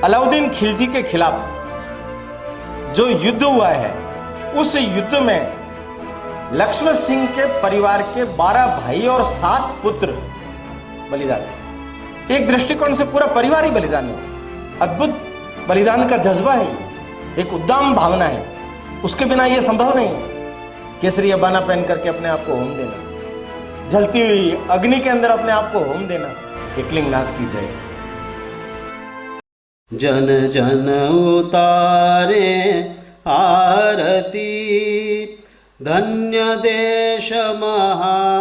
अलाउद्दीन खिलजी के खिलाफ जो युद्ध हुआ है, उस युद्ध में लक्ष्मण सिंह के परिवार के 12 भाई और 7 पुत्र बलिदान हुए। एक दृष्टिकोण से पूरा परिवार ही बलिदान हुआ। अद्भुत बलिदान का जज्बा है, एक उद्दाम भावना है। उसके बिना यह संभव नहीं है। केसरिया बाना पहन करके अपने आप को होम देना, जलती हुई अग्नि के अंदर अपने आप को होम देना। एकलिंगनाथ की जय। जन जन उतारे आरती, धन्य देश महान,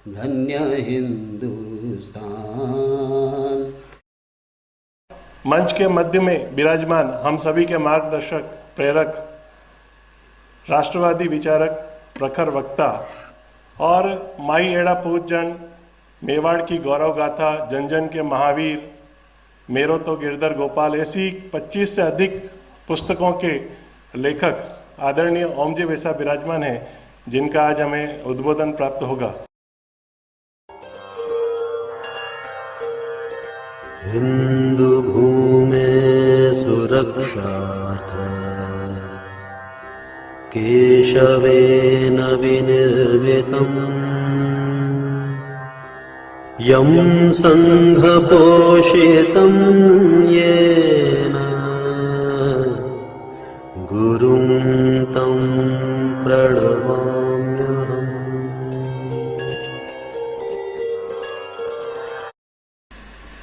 धन्य हिंदुस्तान। मंच के मध्य में विराजमान हम सभी के मार्गदर्शक, प्रेरक, राष्ट्रवादी विचारक, प्रखर वक्ता और माई एड़ा पूजन, मेवाड़ की गौरव गाथा, जन जन के महावीर, मेरो तो गिरधर गोपाल, ऐसी 25 से अधिक पुस्तकों के लेखक आदरणीय ओमजी वैसा विराजमान हैं, जिनका आज हमें उद्बोधन प्राप्त होगा। हिंदू भूमे सुरक्षार्थ केशवेन विनिर्मितम् यं संघपोषितं येन गुरुं तं प्रणमाम्यहम्।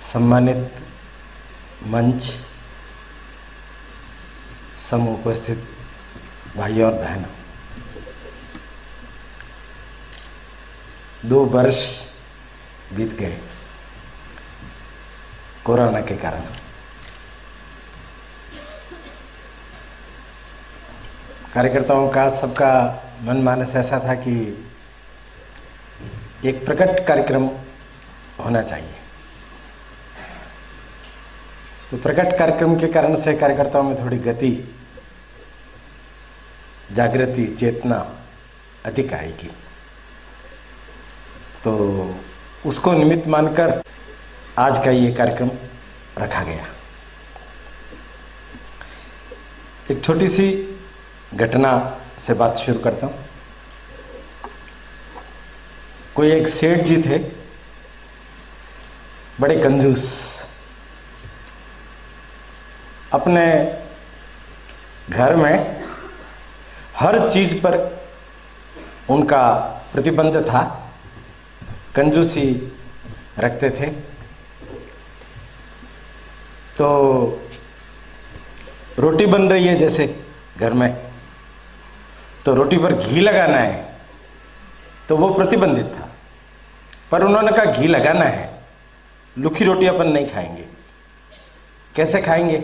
सम्मानित मंच, सम उपस्थित भाई और बहनों, 2 वर्ष बीत गए कोरोना के कारण। कार्यकर्ताओं का, सबका मन मानस ऐसा था कि एक प्रकट कार्यक्रम होना चाहिए। तो प्रकट कार्यक्रम के कारण से कार्यकर्ताओं में थोड़ी गति, जागृति, चेतना अधिक आएगी। तो उसको निमित्त मानकर आज का ये कार्यक्रम रखा गया। एक छोटी सी घटना से बात शुरू करता हूं। कोई एक सेठ जी थे, बड़े कंजूस, अपने घर में हर चीज पर उनका प्रतिबंध था, कंजूसी रखते थे। तो रोटी बन रही है जैसे घर में, तो रोटी पर घी लगाना है, तो वो प्रतिबंधित था। पर उन्होंने कहा घी लगाना है, लुखी रोटी अपन नहीं खाएंगे। कैसे खाएंगे?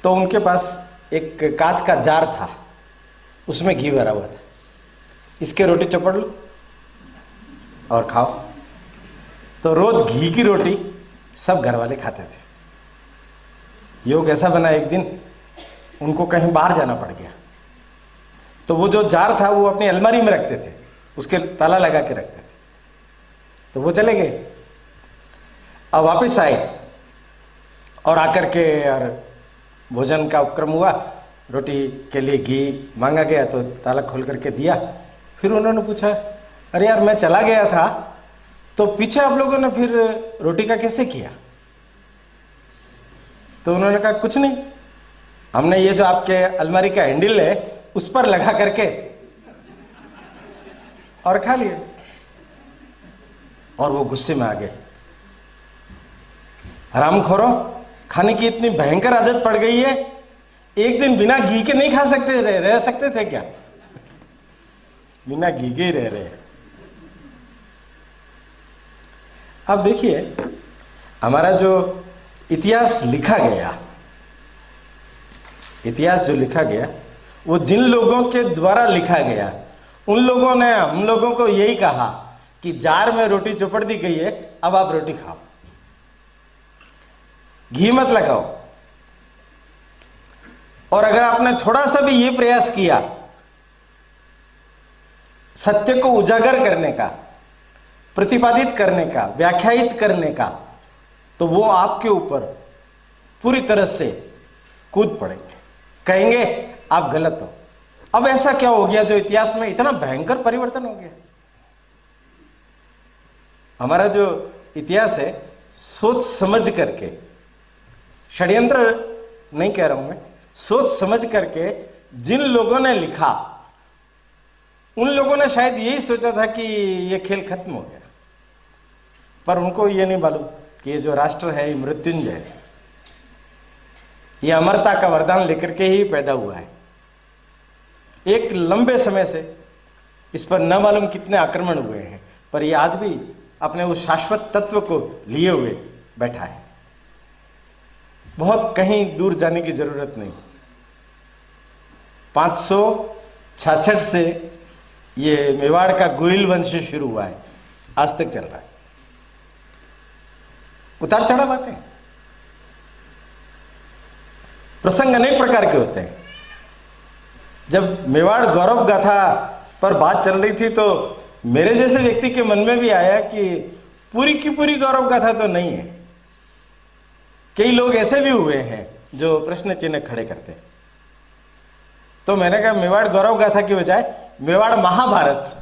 तो उनके पास एक कांच का जार था, उसमें घी भरा हुआ था। इसके रोटी चपड़ लो और खाओ। तो रोज घी की रोटी सब घर वाले खाते थे। योग ऐसा बना, एक दिन उनको कहीं बाहर जाना पड़ गया, तो वो जो जार था वो अपनी अलमारी में रखते थे, उसके ताला लगा के रखते थे। तो वो चले गए। अब वापस आए और आकर के और भोजन का उपक्रम हुआ, रोटी के लिए घी मांगा गया, तो ताला खोल करके दिया। फिर उन्होंने पूछा, अरे यार मैं चला गया था, तो पीछे आप लोगों ने फिर रोटी का कैसे किया? तो उन्होंने कहा कुछ नहीं, हमने ये जो आपके अलमारी का हैंडल है उस पर लगा करके और खा लिया। और वो गुस्से में आ गए, हरामखोरो, खाने की इतनी भयंकर आदत पड़ गई है, एक दिन बिना घी के नहीं खा सकते, रह सकते थे क्या? बिना घी के ही रह रहे हैं। अब देखिए, हमारा जो इतिहास लिखा गया, इतिहास जो लिखा गया वो जिन लोगों के द्वारा लिखा गया, उन लोगों ने हम लोगों को यही कहा कि जार में रोटी चौपड़ दी गई है, अब आप रोटी खाओ, घी मत लगाओ। और अगर आपने थोड़ा सा भी ये प्रयास किया सत्य को उजागर करने का, प्रतिपादित करने का, व्याख्यायित करने का, तो तो वो आपके ऊपर पूरी तरह से कूद पड़ेंगे, कहेंगे आप गलत हो। अब ऐसा क्या हो गया जो इतिहास में इतना भयंकर परिवर्तन हो गया? हमारा जो इतिहास है, सोच समझ करके, षड्यंत्र नहीं कह रहा हूं मैं, सोच समझ करके जिन लोगों ने लिखा, उन लोगों ने शायद यही सोचा था कि ये खेल खत्म हो गया, पर उनको ये नहीं मालूम कि ये जो राष्ट्र है ये मृत्युंजय है, ये अमरता का वरदान लेकर के ही पैदा हुआ है। एक लंबे समय से इस पर न मालूम कितने आक्रमण हुए हैं, पर ये आज भी अपने उस शाश्वत तत्व को लिए हुए बैठा है। बहुत कहीं दूर जाने की जरूरत नहीं। 566 से ये मेवाड़ का गोइल वंश शुरू हुआ है, आज तक चल रहा है। उतार चढ़ाव आते हैं, प्रसंग अनेक प्रकार के होते हैं। जब मेवाड़ गौरव गाथा पर बात चल रही थी तो मेरे जैसे व्यक्ति के मन में भी आया कि पूरी की पूरी गौरव गाथा तो नहीं है। कई लोग ऐसे भी हुए हैं जो प्रश्न चिन्ह खड़े करते हैं। तो मैंने कहा मेवाड़ गौरव गाथा की बजाय मेवाड़ महाभारत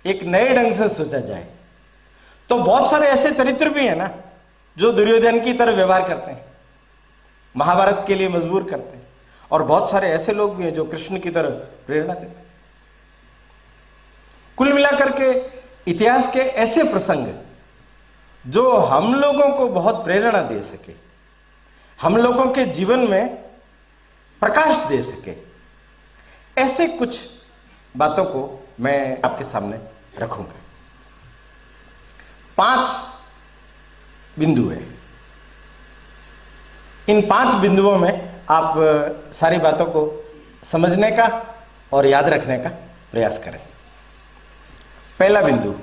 एक नए ढंग से सोचा जाए। तो बहुत सारे ऐसे चरित्र भी हैं ना जो दुर्योधन की तरह व्यवहार करते हैं, महाभारत के लिए मजबूर करते हैं, और बहुत सारे ऐसे लोग भी हैं जो कृष्ण की तरह प्रेरणा देते हैं। कुल मिलाकर के इतिहास के ऐसे प्रसंग जो हम लोगों को बहुत प्रेरणा दे सके, हम लोगों के जीवन में प्रकाश दे सके, ऐसे कुछ बातों को मैं आपके सामने रखूंगा। 5 बिंदु है। इन 5 बिंदुओं में आप सारी बातों को समझने का और याद रखने का प्रयास करें। पहला बिंदु,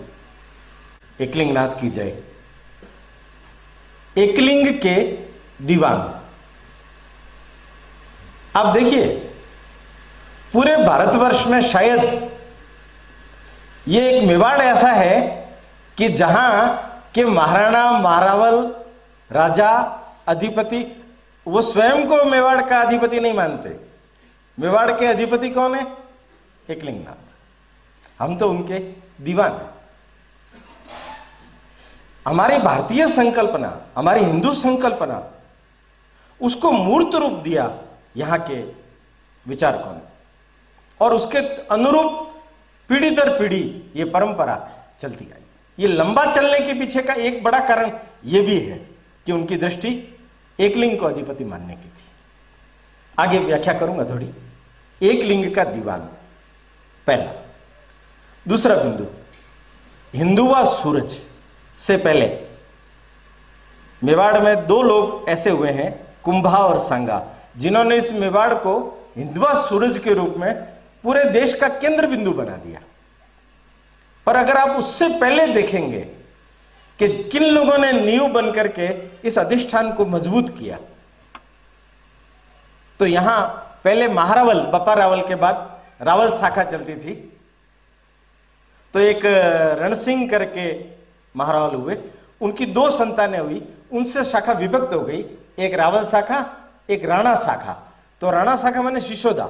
एकलिंगनाथ की जय। एकलिंग के दीवान। आप देखिए, पूरे भारतवर्ष में शायद ये एक मेवाड़ ऐसा है कि जहां के महाराणा, महारावल, राजा, अधिपति वो स्वयं को मेवाड़ का अधिपति नहीं मानते। मेवाड़ के अधिपति कौन है? एकलिंगनाथ। हम तो उनके दीवान हैं। हमारी भारतीय संकल्पना, हमारी हिंदू संकल्पना, उसको मूर्त रूप दिया यहां के विचारकों ने, और उसके अनुरूप पीढ़ी दर पीढ़ी ये परंपरा चलती आई। ये लंबा चलने के पीछे का एक बड़ा कारण यह भी है कि उनकी दृष्टि एकलिंग को अधिपति मानने की थी। आगे व्याख्या करूंगा थोड़ी। एकलिंग का दीवान, पहला। दूसरा बिंदु, हिंदुआ सूरज से पहले मेवाड़ में 2 लोग ऐसे हुए हैं, कुंभा और सांगा, जिन्होंने इस मेवाड़ को हिंदुआ सूरज के रूप में पूरे देश का केंद्र बिंदु बना दिया। पर अगर आप उससे पहले देखेंगे कि किन लोगों ने नींव बनकर के इस अधिष्ठान को मजबूत किया, तो यहां पहले महारावल, बप्पा रावल के बाद रावल शाखा चलती थी। तो एक रणसिंह करके महारावल हुए, उनकी 2 संतानें हुई, उनसे शाखा विभक्त हो गई, एक रावल शाखा, एक राणा शाखा। तो राणा शाखा माने शिशोदा,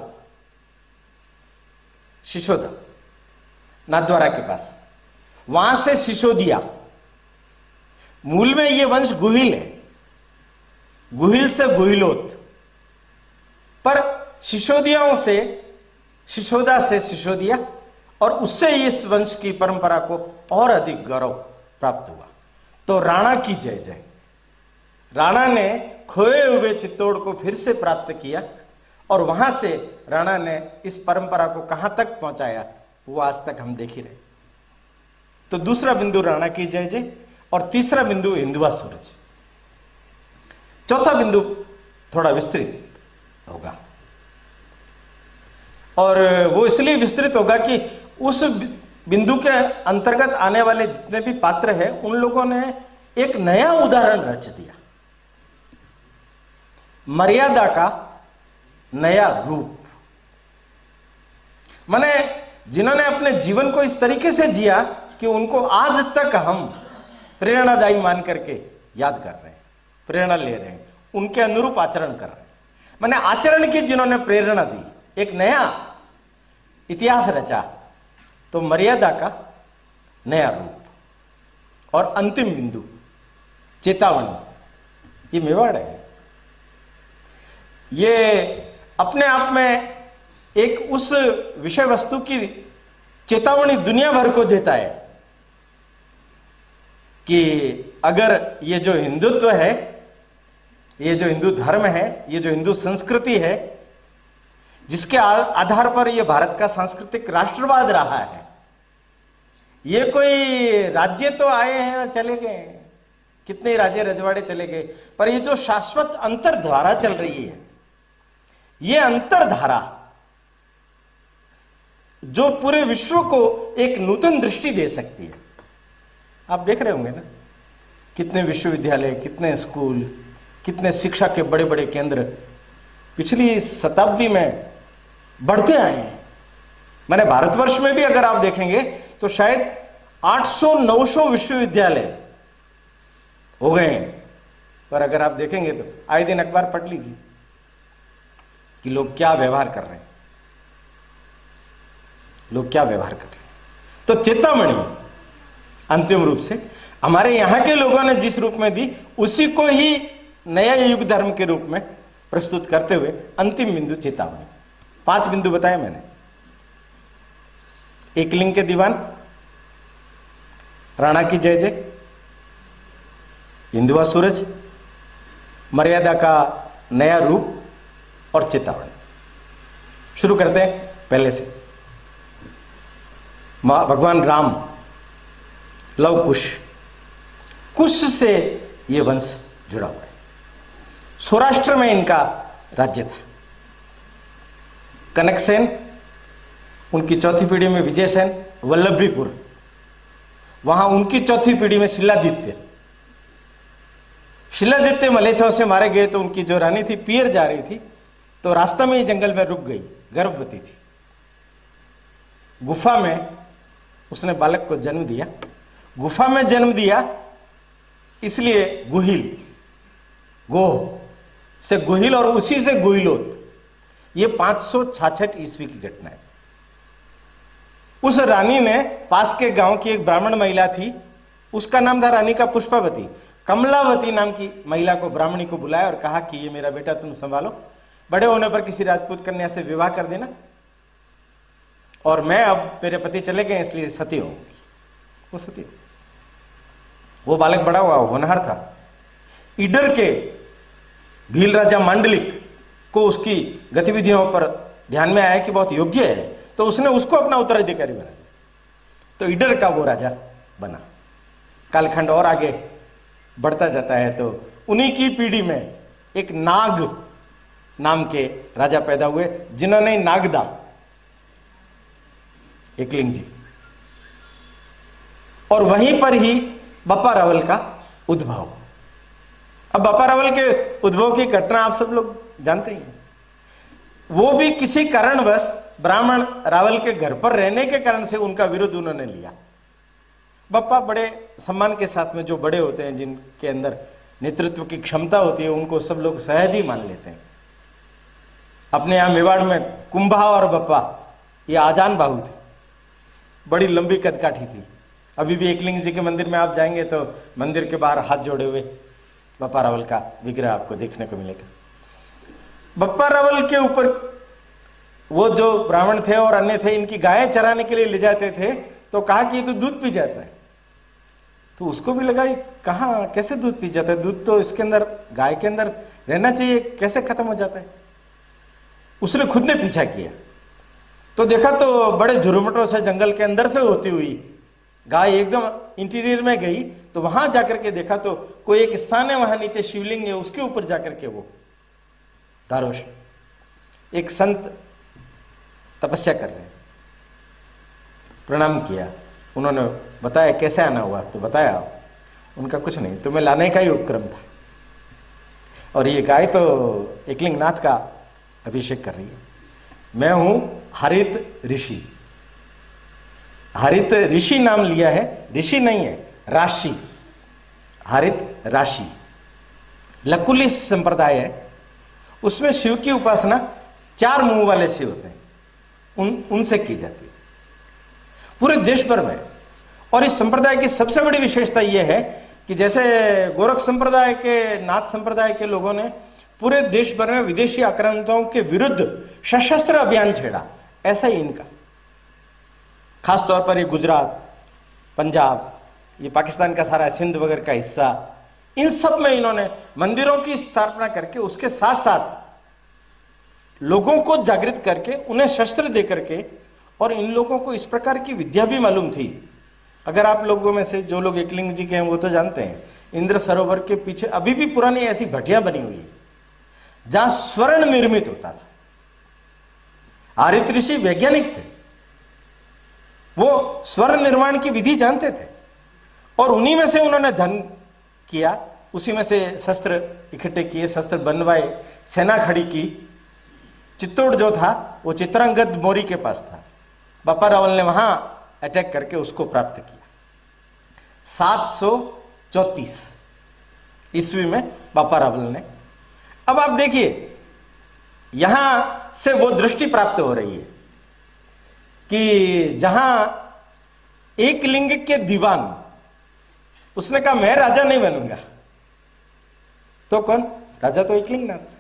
शिशोदा नाथद्वारा के पास, वहां से शिशोदिया। मूल में यह वंश गुहिल है, गुहिल से गुहिलोत, पर शिशोदियाओं से, शिशोदा से शिशोदिया, और उससे इस वंश की परंपरा को और अधिक गौरव प्राप्त हुआ। तो राणा की जय जय। राणा ने खोए हुए चित्तौड़ को फिर से प्राप्त किया, और वहां से राणा ने इस परंपरा को कहां तक पहुंचाया वो आज तक हम देख ही रहे। तो दूसरा बिंदु राणा की जय जय, और तीसरा बिंदु हिंदुआ सूरज। चौथा बिंदु थोड़ा विस्तृत होगा, और वो इसलिए विस्तृत होगा कि उस बिंदु के अंतर्गत आने वाले जितने भी पात्र हैं उन लोगों ने एक नया उदाहरण रच दिया, मर्यादा का नया रूप। माने जिन्होंने अपने जीवन को इस तरीके से जिया कि उनको आज तक हम प्रेरणादायी मान करके याद कर रहे हैं, प्रेरणा ले रहे हैं, उनके अनुरूप आचरण कर रहे हैं। मैंने आचरण की जिन्होंने प्रेरणा दी, एक नया इतिहास रचा, तो मर्यादा का नया रूप और अंतिम बिंदु चेतावनी, ये मेवाड़ है। ये अपने आप में एक उस विषय वस्तु की चेतावनी दुनिया भर को देता है कि अगर ये जो हिंदुत्व है, ये जो हिंदू धर्म है, ये जो हिंदू संस्कृति है, जिसके आधार पर ये भारत का सांस्कृतिक राष्ट्रवाद रहा है, ये कोई राज्य तो आए हैं और चले गए, कितने राज्य रजवाड़े चले गए, पर ये जो शाश्वत अंतरधारा चल रही है, ये अंतरधारा जो पूरे विश्व को एक नूतन दृष्टि दे सकती है। आप देख रहे होंगे ना, कितने विश्वविद्यालय, कितने स्कूल, कितने शिक्षा के बड़े बड़े केंद्र पिछली शताब्दी में बढ़ते आए हैं। मैंने भारतवर्ष में भी अगर आप देखेंगे तो शायद 800-900 विश्वविद्यालय हो गए हैं। पर अगर आप देखेंगे तो आए दिन अखबार पढ़ लीजिए कि लोग क्या व्यवहार कर रहे हैं, लोग क्या व्यवहार कर रहे हैं। तो चेतावनी अंतिम रूप से हमारे यहां के लोगों ने जिस रूप में दी, उसी को ही नया युग धर्म के रूप में प्रस्तुत करते हुए अंतिम बिंदु चेतावनी। 5 बिंदु बताए मैंने। एकलिंग के दीवान, राणा की जय जय, हिंदुआ सूरज, मर्यादा का नया रूप और चेतावनी। शुरू करते हैं पहले से। भगवान राम, लव कुश, कुश से यह वंश जुड़ा हुआ है। सौराष्ट्र में इनका राज्य था। कनक सेन, उनकी चौथी पीढ़ी में विजय सेन, वल्लभीपुर, वहां उनकी चौथी पीढ़ी में शिलादित्य। शिलादित्य मलेच्छाओं से मारे गए तो उनकी जो रानी थी पियर जा रही थी, तो रास्ते में ही जंगल में रुक गई, गर्भवती थी। गुफा में उसने बालक को जन्म दिया। गुफा में जन्म दिया इसलिए गुहिल, गोह से गुहिल और उसी से गुहिलोत। ये 566 ईस्वी की घटना है। उस रानी ने पास के गांव की एक ब्राह्मण महिला थी, उसका नाम था रानी का पुष्पावती। कमलावती नाम की महिला को, ब्राह्मणी को बुलाया और कहा कि ये मेरा बेटा तुम संभालो, बड़े होने पर किसी राजपूत कन्या से विवाह कर देना, और मैं अब मेरे पति चले गए इसलिए सती होंगी। वो सती, वो बालक बड़ा हुआ, होनहार था। ईडर के भील राजा मांडलिक को उसकी गतिविधियों पर ध्यान में आया कि बहुत योग्य है, तो उसने उसको अपना उत्तराधिकारी बना दिया। तो ईडर का वो राजा बना। कालखंड और आगे बढ़ता जाता है तो उन्हीं की पीढ़ी में एक नाग नाम के राजा पैदा हुए, जिन्होंने नागदा, एकलिंग जी, और वहीं पर ही बप्पा रावल का उद्भव। अब बप्पा रावल के उद्भव की घटना आप सब लोग जानते ही हैं। वो भी किसी कारणवश ब्राह्मण रावल के घर पर रहने के कारण से उनका विरोध उन्होंने लिया। बप्पा बड़े सम्मान के साथ में, जो बड़े होते हैं, जिनके अंदर नेतृत्व की क्षमता होती है, उनको सब लोग सहज ही मान लेते हैं। अपने यहां मेवाड़ में कुंभा और बप्पा ये आजान बाहु थे, बड़ी लंबी कदकाठी थी। अभी भी एकलिंग जी के मंदिर में आप जाएंगे तो मंदिर के बाहर हाथ जोड़े हुए बप्पा रावल का विग्रह आपको देखने को मिलेगा। बप्पा रावल के ऊपर वो जो ब्राह्मण थे और अन्य थे, इनकी गायें चराने के लिए ले जाते थे, तो कहा कि ये तो दूध पी जाता है। तो उसको भी लगा कहाँ, कैसे दूध पी जाता है, दूध तो इसके अंदर, गाय के अंदर रहना चाहिए, कैसे खत्म हो जाता है। उसने खुद ने पीछा किया तो देखा तो बड़े झुरमुटों से जंगल के अंदर से होती हुई गाय एकदम इंटीरियर में गई। तो वहां जाकर के देखा तो कोई एक स्थान है, वहां नीचे शिवलिंग है, उसके ऊपर जाकर के वो दारोश एक संत तपस्या कर रहे हैं। प्रणाम किया, उन्होंने बताया कैसे आना हुआ, तो बताया उनका कुछ नहीं, तुम्हें लाने का ही उपक्रम था, और ये गाय तो एकलिंग नाथ का अभिषेक कर रही है। मैं हूं हरित ऋषि। हरित ऋषि नाम लिया है, ऋषि नहीं है, राशि। हरित राशि, लकुलिस संप्रदाय है, उसमें शिव की उपासना 4 मुंह वाले शिव होते हैं, उनसे की जाती है पूरे देश भर में। और इस संप्रदाय की सबसे बड़ी विशेषता यह है कि जैसे गोरख संप्रदाय के, नाथ संप्रदाय के लोगों ने पूरे देश भर में विदेशी आक्रांताओं के विरुद्ध सशस्त्र अभियान छेड़ा, ऐसा ही इनका। खासतौर पर ये गुजरात, पंजाब, ये पाकिस्तान का सारा सिंध वगैरह का हिस्सा, इन सब में इन्होंने मंदिरों की स्थापना करके उसके साथ साथ लोगों को जागृत करके उन्हें शस्त्र दे करके, और इन लोगों को इस प्रकार की विद्या भी मालूम थी। अगर आप लोगों में से जो लोग एकलिंग जी के हैं वो तो जानते हैं, इंद्र सरोवर के पीछे अभी भी पुरानी ऐसी भटियां बनी हुई है जहां स्वर्ण निर्मित होता था। आर्य ऋषि वैज्ञानिक थे, वो स्वर्ण निर्माण की विधि जानते थे, और उन्हीं में से उन्होंने धन किया, उसी में से शस्त्र इकट्ठे किए, शस्त्र बनवाए, सेना खड़ी की। चित्तौड़ जो था वो चित्रांगद मौर्य के पास था, बापा रावल ने वहां अटैक करके उसको प्राप्त किया। 734 ईस्वी में बापा रावल ने। अब आप देखिए यहां से वो दृष्टि प्राप्त हो रही है कि जहां एक लिंग के दीवान, उसने कहा मैं राजा नहीं बनूंगा, तो कौन राजा? तो एक लिंगनाथ,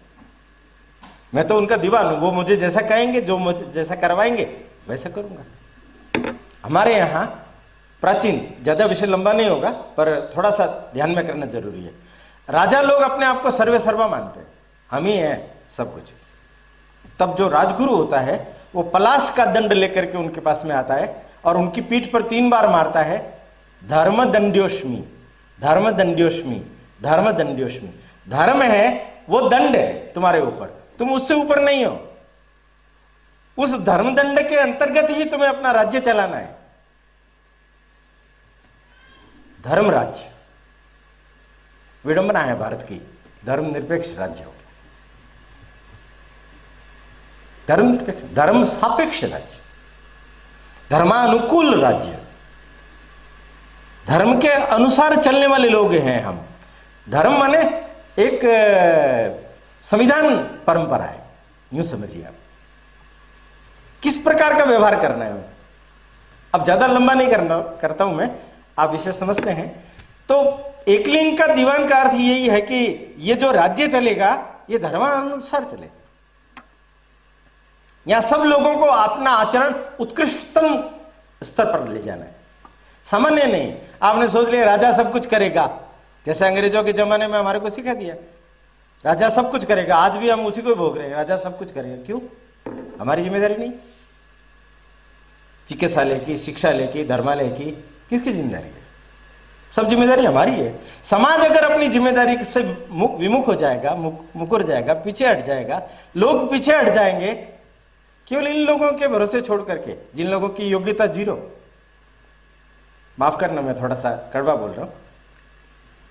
मैं तो उनका दीवान हूं, वो मुझे जैसा कहेंगे, जो मुझे जैसा करवाएंगे वैसा करूंगा। हमारे यहां प्राचीन, ज्यादा विषय लंबा नहीं होगा पर थोड़ा सा ध्यान में करना जरूरी है, राजा लोग अपने आप को सर्वे सर्वा मानते हैं, हम ही हैं सब कुछ। तब जो राजगुरु होता है वो पलाश का दंड लेकर के उनके पास में आता है और उनकी पीठ पर 3 बार मारता है, धर्म दंड्योष्मी, धर्म दंड्योष्मी, धर्म दंड्योष्मी। धर्म है वो दंड है तुम्हारे ऊपर, तुम उससे ऊपर नहीं हो। उस धर्म दंड के अंतर्गत ही तुम्हें अपना राज्य चलाना है। धर्म राज्य विडंबना है भारत की, धर्म निरपेक्ष राज्य हो गया, धर्म निरपेक्ष, धर्म सापेक्ष राज्य, धर्मानुकूल राज्य, धर्म के अनुसार चलने वाले लोग हैं हम। धर्म माने एक संविधान परंपरा है, यूं समझिए आप। किस प्रकार का व्यवहार करना है, अब ज्यादा लंबा नहीं करता हूं मैं, आप विषय समझते हैं। तो एकलिंग का दीवान का अर्थ यही है कि ये जो राज्य चलेगा ये धर्मानुसार चलेगा। यहां सब लोगों को अपना आचरण उत्कृष्टतम स्तर पर ले जाना है, सामान्य नहीं। आपने सोच लिया राजा सब कुछ करेगा, जैसे अंग्रेजों के जमाने में हमारे को सिखा दिया राजा सब कुछ करेगा, आज भी हम उसी को भोग रहे हैं, राजा सब कुछ करेगा। क्यों? हमारी जिम्मेदारी नहीं? चिकित्सालय की, शिक्षालय की, धर्मालय की किसकी जिम्मेदारी है? सब जिम्मेदारी हमारी है। समाज अगर अपनी जिम्मेदारी से विमुख हो जाएगा, मुकर जाएगा, पीछे हट जाएगा, लोग पीछे हट जाएंगे केवल इन लोगों के भरोसे छोड़ करके, जिन लोगों की योग्यता 0, माफ करना मैं थोड़ा सा कड़वा बोल रहा हूं,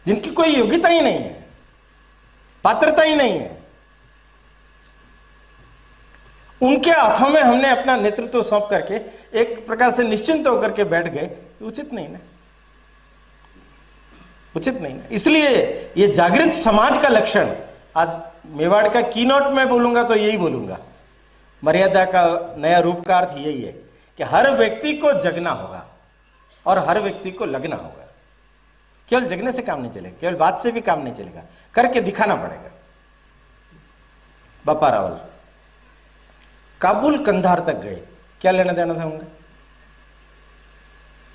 जिनकी कोई योग्यता ही नहीं है, पात्रता ही नहीं है, उनके हाथों में हमने अपना नेतृत्व सौंप करके एक प्रकार से निश्चिंत होकर के बैठ गए, तो उचित नहीं ना, उचित नहीं ना। इसलिए ये जागृत समाज का लक्षण, आज मेवाड़ का कीनोट में बोलूंगा तो यही बोलूंगा, मर्यादा का नया रूप का अर्थ यही है कि हर व्यक्ति को जगना होगा और हर व्यक्ति को लगना होगा। केवल जगने से काम नहीं चलेगा, केवल बात से भी काम नहीं चलेगा, करके दिखाना पड़ेगा। बापा रावल काबुल कंधार तक गए, क्या लेना देना था उनका?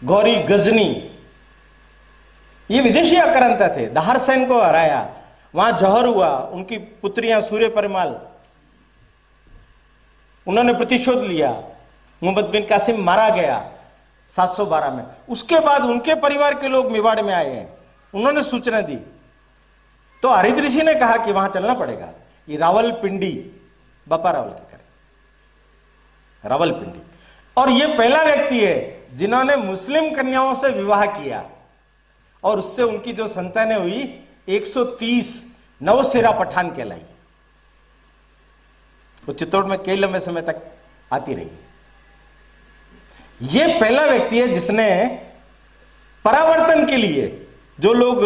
गौरी गजनी, ये विदेशी आक्रांता थे, दाहर सैन को हराया, वहां जौहर हुआ, उनकी पुत्रियां सूर्य परिमाल, उन्होंने प्रतिशोध लिया, मोहम्मद बिन कासिम मारा गया 712 में। उसके बाद उनके परिवार के लोग मेवाड़ में आए हैं, उन्होंने सूचना दी, तो हरित ऋषि ने कहा कि वहां चलना पड़ेगा। ये रावलपिंडी, बापा रावल के करे रावलपिंडी, और ये पहला व्यक्ति है जिन्होंने मुस्लिम कन्याओं से विवाह किया और उससे उनकी जो संतानें हुई 130 नवसेरा पठान कहलाई। वो चित्तौड़ में कई लंबे समय तक आती रही। ये पहला व्यक्ति है जिसने परावर्तन के लिए जो लोग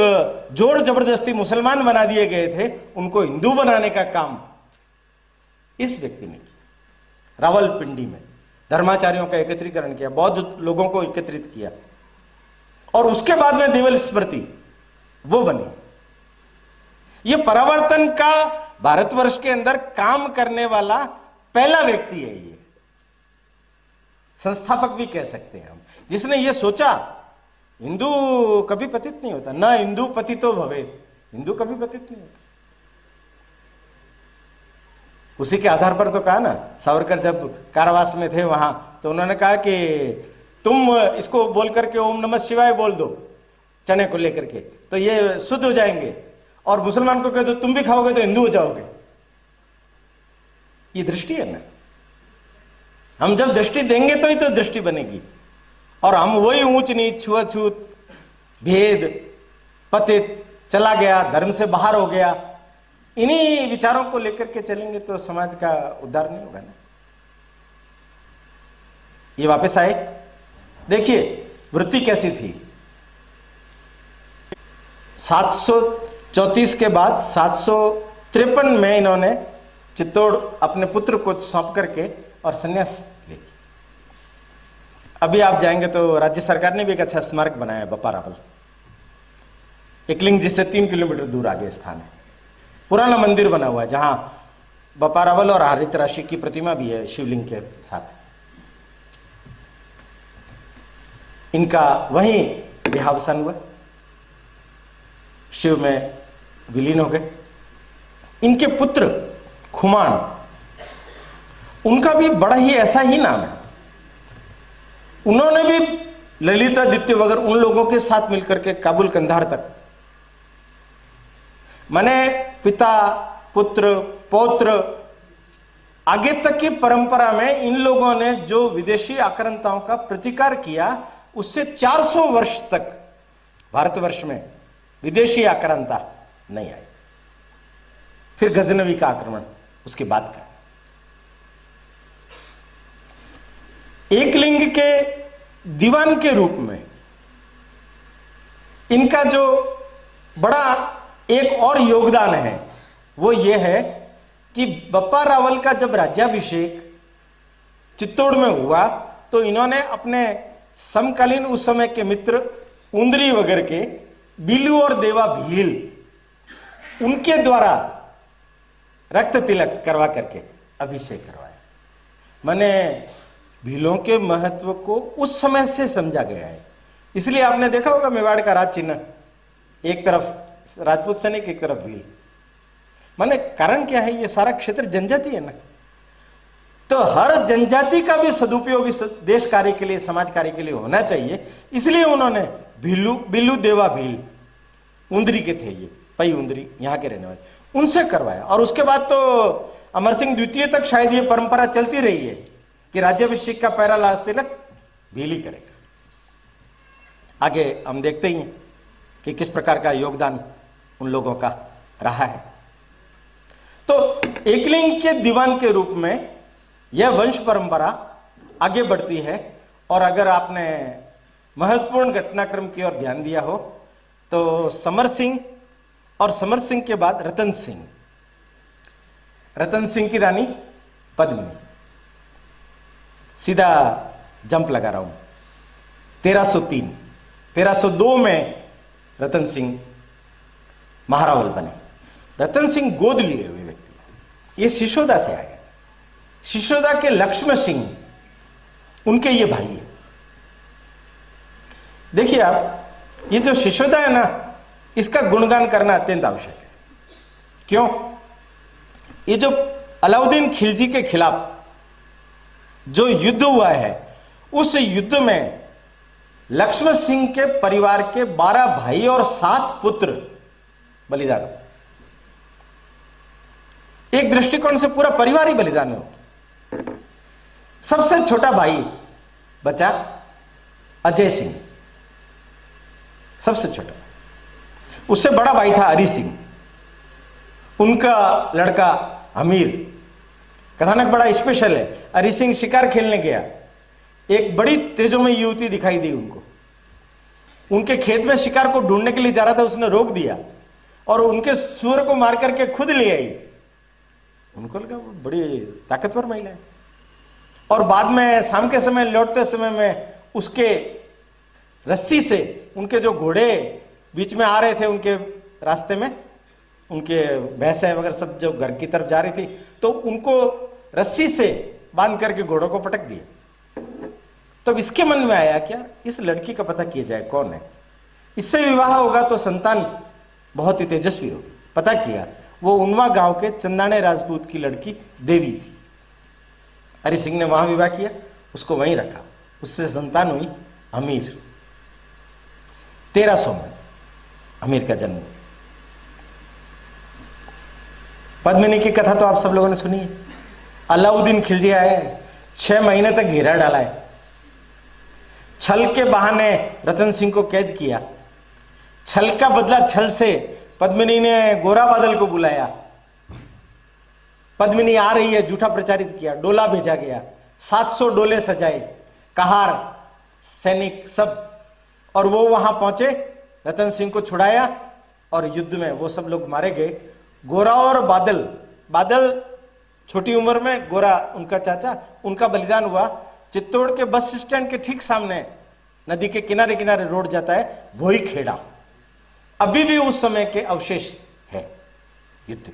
जोर जबरदस्ती मुसलमान बना दिए गए थे, उनको हिंदू बनाने का काम इस व्यक्ति ने किया। रावलपिंडी में धर्माचार्यों का एकत्रीकरण किया, बौद्ध लोगों को एकत्रित किया, और उसके बाद में देवल स्मृति वो बनी। ये परावर्तन का भारतवर्ष के अंदर काम करने वाला पहला व्यक्ति है। ये संस्थापक भी कह सकते हैं हम, जिसने ये सोचा हिंदू कभी पतित नहीं होता, न हिंदू पतितो भवेत्, हिंदू कभी पतित नहीं होता। उसी के आधार पर तो कहा ना, सावरकर जब कारावास में थे वहां, तो उन्होंने कहा कि तुम इसको बोल करके ओम नमः शिवाय बोल दो, चने को लेकर के, तो ये शुद्ध हो जाएंगे, और मुसलमान को कह दो तुम भी खाओगे तो हिंदू हो जाओगे। ये दृष्टि है ना, हम जब दृष्टि देंगे तो ही तो दृष्टि बनेगी। और हम वही ऊंच नीच, छुआछूत, भेद, पतित, चला गया, धर्म से बाहर हो गया, इन्हीं विचारों को लेकर के चलेंगे तो समाज का उद्धार नहीं होगा ना। ये वापस आए, देखिए वृत्ति कैसी थी। 734 के बाद 753 में इन्होंने चित्तौड़ अपने पुत्र को सौंप करके और संन्यास ले। अभी आप जाएंगे तो राज्य सरकार ने भी एक अच्छा स्मारक बनाया है, बप्पा रावल, एकलिंग जिससे 3 किलोमीटर दूर आगे स्थान है। पुराना मंदिर बना हुआ है जहां बप्पा रावल और हरित राशि की प्रतिमा भी है शिवलिंग के साथ। इनका वहीं देहावसान हुआ, शिव में विलीन हो गए। इनके पुत्र खुमान, उनका भी बड़ा ही ऐसा ही नाम है। उन्होंने भी ललितादित्य वगैरह उन लोगों के साथ मिलकर के काबुल कंधार तक, माने पिता पुत्र पौत्र आगे तक की परंपरा में इन लोगों ने जो विदेशी आक्रांताओं का प्रतिकार किया, उससे 400 वर्ष तक भारतवर्ष में विदेशी आक्रांता नहीं आई। फिर गजनवी का आक्रमण उसके बाद का। एकलिंग के दीवान के रूप में इनका जो बड़ा एक और योगदान है वो ये है कि बप्पा रावल का जब राज्याभिषेक चित्तौड़ में हुआ तो इन्होंने अपने समकालीन उस समय के मित्र उंदरी वगैरह के बिलू और देवा भील, उनके द्वारा रक्त तिलक करवा करके अभिषेक करवाया। माने भीलों के महत्व को उस समय से समझा गया है। इसलिए आपने देखा होगा मेवाड़ का राज चिन्ह, एक तरफ राजपूत सैनिक, एक तरफ भील। माने कारण क्या है, ये सारा क्षेत्र जनजाति है ना, तो हर जनजाति का भी सदुपयोग इस देश कार्य के लिए, समाज कार्य के लिए होना चाहिए। इसलिए उन्होंने बिल्लू देवा भील, उंदरी के थे ये, पई उंदरी यहाँ के रहने वाले, उनसे करवाया। और उसके बाद तो अमर सिंह द्वितीय तक शायद ये परंपरा चलती रही है कि राज्याभिषेक का पहला लाल तिलक भील ही करेगा। आगे हम देखते ही हैं कि किस प्रकार का योगदान उन लोगों का रहा है। तो एकलिंग के दीवान के रूप में यह वंश परंपरा आगे बढ़ती है। और अगर आपने महत्वपूर्ण घटनाक्रम की ओर ध्यान दिया हो तो समर सिंह और समर सिंह के बाद रतन सिंह, रतन सिंह की रानी पद्मिनी, सीधा जंप लगा रहा हूं, 1303, 1302 में रतन सिंह महारावल बने। रतन सिंह गोद लिए हुए व्यक्ति, ये शिशोदा से आए। शिशोदा के लक्ष्मण सिंह उनके ये भाई है। देखिए आप, ये जो शिशोदा है ना, इसका गुणगान करना अत्यंत आवश्यक है। क्यों? ये जो अलाउद्दीन खिलजी के खिलाफ जो युद्ध हुआ है, उस युद्ध में लक्ष्मण सिंह के परिवार के 12 भाई और 7 पुत्र बलिदान। एक दृष्टिकोण से पूरा परिवार ही बलिदान हो। सबसे छोटा भाई बचा अजय सिंह, सबसे छोटा। उससे बड़ा भाई था हरि सिंह, उनका लड़का हमीर। कथानक बड़ा स्पेशल है। हरि सिंह शिकार खेलने गया, एक बड़ी तेजोमय युवती दिखाई दी उनको। उनके खेत में शिकार को ढूंढने के लिए जा रहा था, उसने रोक दिया और उनके सूअर को मार करके खुद ले आई। उनको लगा वो बड़ी ताकतवर महिला है। और बाद में शाम के समय लौटते समय में उसके रस्सी से उनके जो घोड़े बीच में आ रहे थे, उनके रास्ते में उनके भैंसें वगैरह सब जो घर की तरफ जा रही थी, तो उनको रस्सी से बांध करके घोड़ों को पटक दिया। तब इसके मन में आया क्या, इस लड़की का पता किया जाए कौन है, इससे विवाह होगा तो संतान बहुत ही तेजस्वी होगी। पता किया, वो उनवा गांव के चंदाने राजपूत की लड़की देवी थी। हरि सिंह ने वहां विवाह किया, उसको वहीं रखा, उससे संतान हुई अमीर। 1300 में अमीर का जन्म। पद्मिनी की कथा तो आप सब लोगों ने सुनी है। अलाउद्दीन खिलजी आए, 6 महीने तक घेरा डाला है, छल के बहाने रतन सिंह को कैद किया। छल का बदला छल से पद्मिनी ने गोरा बादल को बुलाया। पद्मिनी आ रही है, झूठा प्रचारित किया, डोला भेजा गया, 700 डोले सजाए, कहार सैनिक सब, और वो वहां पहुंचे, रतन सिंह को छुड़ाया और युद्ध में वो सब लोग मारे गए। गोरा और बादल, बादल छोटी उम्र में, गोरा उनका चाचा, उनका बलिदान हुआ। चित्तौड़ के बस स्टैंड के ठीक सामने नदी के किनारे किनारे रोड जाता है, भोई खेड़ा, अभी भी उस समय के अवशेष है युद्ध के,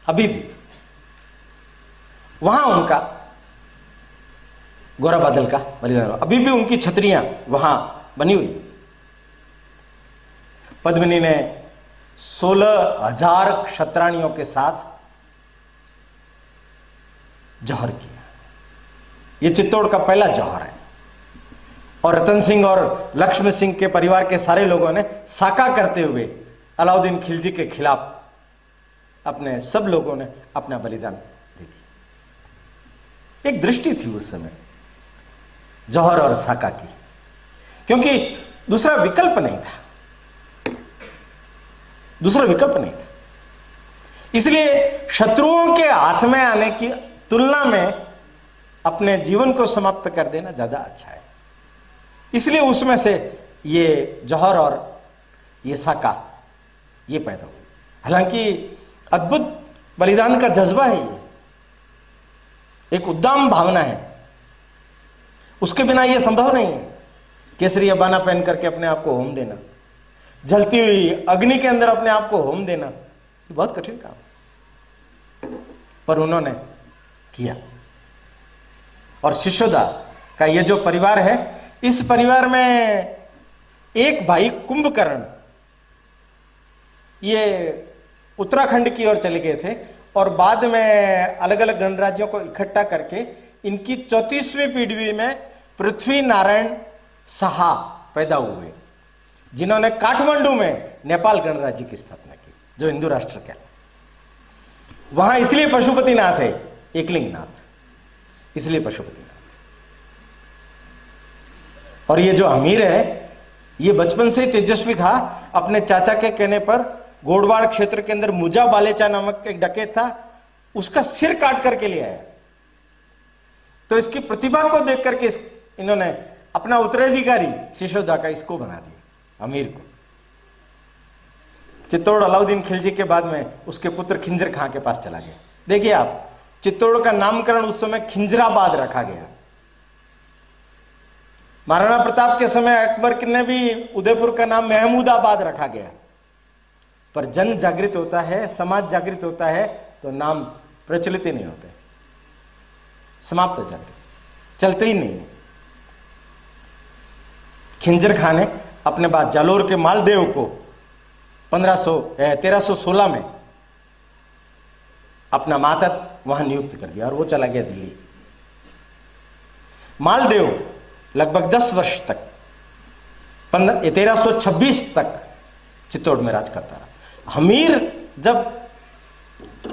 अभी भी वहां उनका गोरा बादल का बलिदान, अभी भी उनकी छतरियां वहां बनी हुई। पद्मिनी ने 16,000 क्षत्राणियों के साथ जौहर किया। यह चित्तौड़ का पहला जौहर है। और रतन सिंह और लक्ष्मण सिंह के परिवार के सारे लोगों ने साका करते हुए अलाउद्दीन खिलजी के खिलाफ अपने सब लोगों ने अपना बलिदान दे दिया। एक दृष्टि थी उस समय जौहर और साका की, क्योंकि दूसरा विकल्प नहीं था, दूसरा विकल्प नहीं था। इसलिए शत्रुओं के हाथ में आने की तुलना में अपने जीवन को समाप्त कर देना ज्यादा अच्छा है। इसलिए उसमें से ये जौहर और ये साका ये पैदा हुए। हालांकि अद्भुत बलिदान का जज्बा है, ये एक उद्दाम भावना है, उसके बिना यह संभव नहीं है। केसरिया बाना पहन करके अपने आप को होम देना, जलती हुई अग्नि के अंदर अपने आप को होम देना, ये बहुत कठिन काम, पर उन्होंने किया। और शिशोदा का ये जो परिवार है, इस परिवार में एक भाई कुंभकर्ण ये उत्तराखंड की ओर चले गए थे और बाद में अलग अलग गणराज्यों को इकट्ठा करके इनकी 34वीं पीढ़ी में पृथ्वी नारायण साहा पैदा हुए, जिन्होंने काठमांडू में नेपाल गणराज्य की स्थापना की, जो हिंदू राष्ट्र का। वहां इसलिए पशुपतिनाथ है, एकलिंग नाथ, इसलिए पशुपतिनाथ। और ये जो अमीर है, ये बचपन से ही तेजस्वी था। अपने चाचा के कहने पर गोडवाड़ क्षेत्र के अंदर मुजा बालेचा नामक एक डकैत था, उसका सिर काट करके ले आया। तो इसकी प्रतिभा को देख करके इन्होंने अपना उत्तराधिकारी शिशोदा का इसको बना दिया, अमीर को। चित्तौड़ अलाउद्दीन खिलजी के बाद में उसके पुत्र खिंजर खां के पास चला गया। देखिए आप, चित्तौड़ का नामकरण उस समय खिंजराबाद रखा गया। महाराणा प्रताप के समय अकबर ने भी उदयपुर का नाम महमूदाबाद रखा गया। पर जन जागृत होता है, समाज जागृत होता है, तो नाम प्रचलित ही नहीं होते, समाप्त हो जाते, चलते ही नहीं। खिंजर खां ने अपने बाद जालोर के मालदेव को 1316 में अपना मातहत वहां नियुक्त कर दिया और वो चला गया दिल्ली। मालदेव लगभग 10 वर्ष तक 1326 तक चित्तौड़ में राज करता रहा। हमीर जब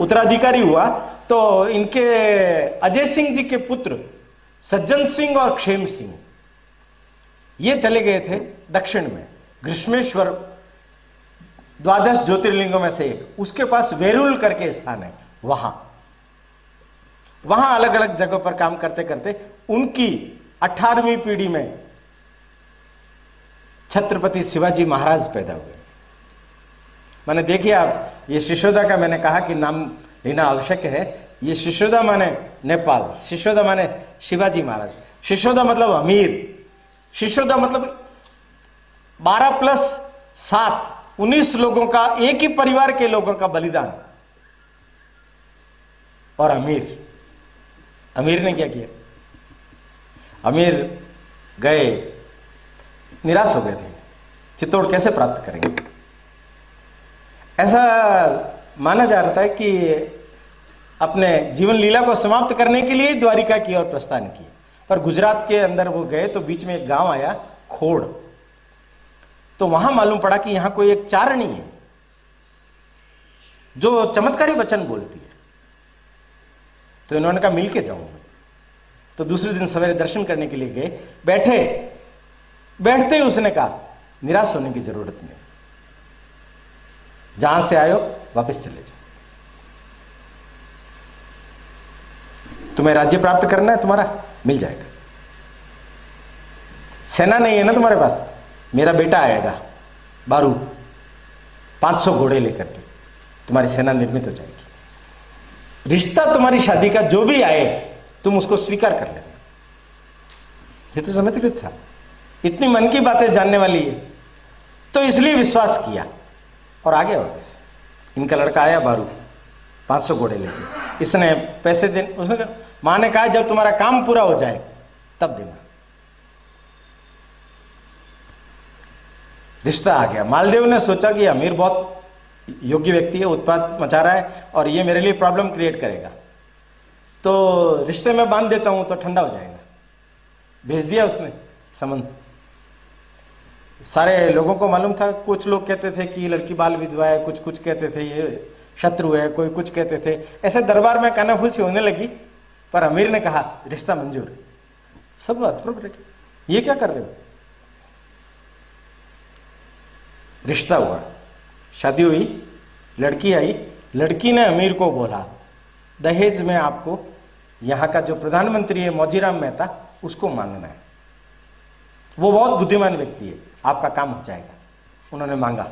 उत्तराधिकारी हुआ तो इनके अजय सिंह जी के पुत्र सज्जन सिंह और क्षेम सिंह ये चले गए थे दक्षिण में, ग्रीष्मेश्वर 12 ज्योतिर्लिंगों में से एक, उसके पास वेरुल करके स्थान है, वहां अलग अलग जगहों पर काम करते करते उनकी 18वीं पीढ़ी में छत्रपति शिवाजी महाराज पैदा हुए। मैंने देखिए आप, ये शिशोदा का मैंने कहा कि नाम लेना आवश्यक है। ये शिशोदा माने नेपाल, शिशोदा माने शिवाजी महाराज। शिशोदा मतलब अमीर, शिशोदा मतलब 12+7 19 लोगों का, एक ही परिवार के लोगों का बलिदान। और अमीर ने क्या किया? अमीर गए, निराश हो गए थे, चित्तौड़ कैसे प्राप्त करेंगे। ऐसा माना जा रहा है कि अपने जीवन लीला को समाप्त करने के लिए द्वारिका की ओर प्रस्थान किया। पर गुजरात के अंदर वो गए तो बीच में एक गांव आया खोड़, तो वहां मालूम पड़ा कि यहां कोई एक चारणी है जो चमत्कारी वचन बोलती है। तो इन्होंने कहा मिल के जाऊंगा। तो दूसरे दिन सवेरे दर्शन करने के लिए गए। बैठते ही उसने कहा निराश होने की जरूरत नहीं, जहां से आयो वापस चले जाओ। तुम्हें राज्य प्राप्त करना है, तुम्हारा मिल जाएगा। सेना नहीं है ना तुम्हारे पास, मेरा बेटा आएगा बारू 500 घोड़े लेकर के, तुम्हारी सेना निर्मित हो जाएगी। रिश्ता तुम्हारी शादी का जो भी आए तुम उसको स्वीकार कर लेना। ये तो समझकृत था, इतनी मन की बातें जानने वाली है, तो इसलिए विश्वास किया और आ गया वापस। इनका लड़का आया बारू 500 घोड़े लेके, इसने पैसे दे, उसने कहा, मां ने कहा जब तुम्हारा काम पूरा हो जाए तब देना। रिश्ता आ गया। मालदेव ने सोचा कि अमीर बहुत योग्य व्यक्ति है, उत्पात मचा रहा है और ये मेरे लिए प्रॉब्लम क्रिएट करेगा, तो रिश्ते में बांध देता हूं तो ठंडा हो जाएगा। भेज दिया उसने संबंध। सारे लोगों को मालूम था, कुछ लोग कहते थे कि लड़की बाल विधवा है, कुछ कहते थे ये शत्रु है, कोई कुछ कहते थे। ऐसे दरबार में कानाफूसी होने लगी, पर अमीर ने कहा रिश्ता मंजूर है। सब अप्रूव रखे, ये क्या कर रहे हो। रिश्ता हुआ, शादी हुई, लड़की आई। लड़की ने अमीर को बोला दहेज में आपको यहाँ का जो प्रधानमंत्री है मौजीराम मेहता, उसको मांगना है। वो बहुत बुद्धिमान व्यक्ति है, आपका काम हो जाएगा। उन्होंने मांगा।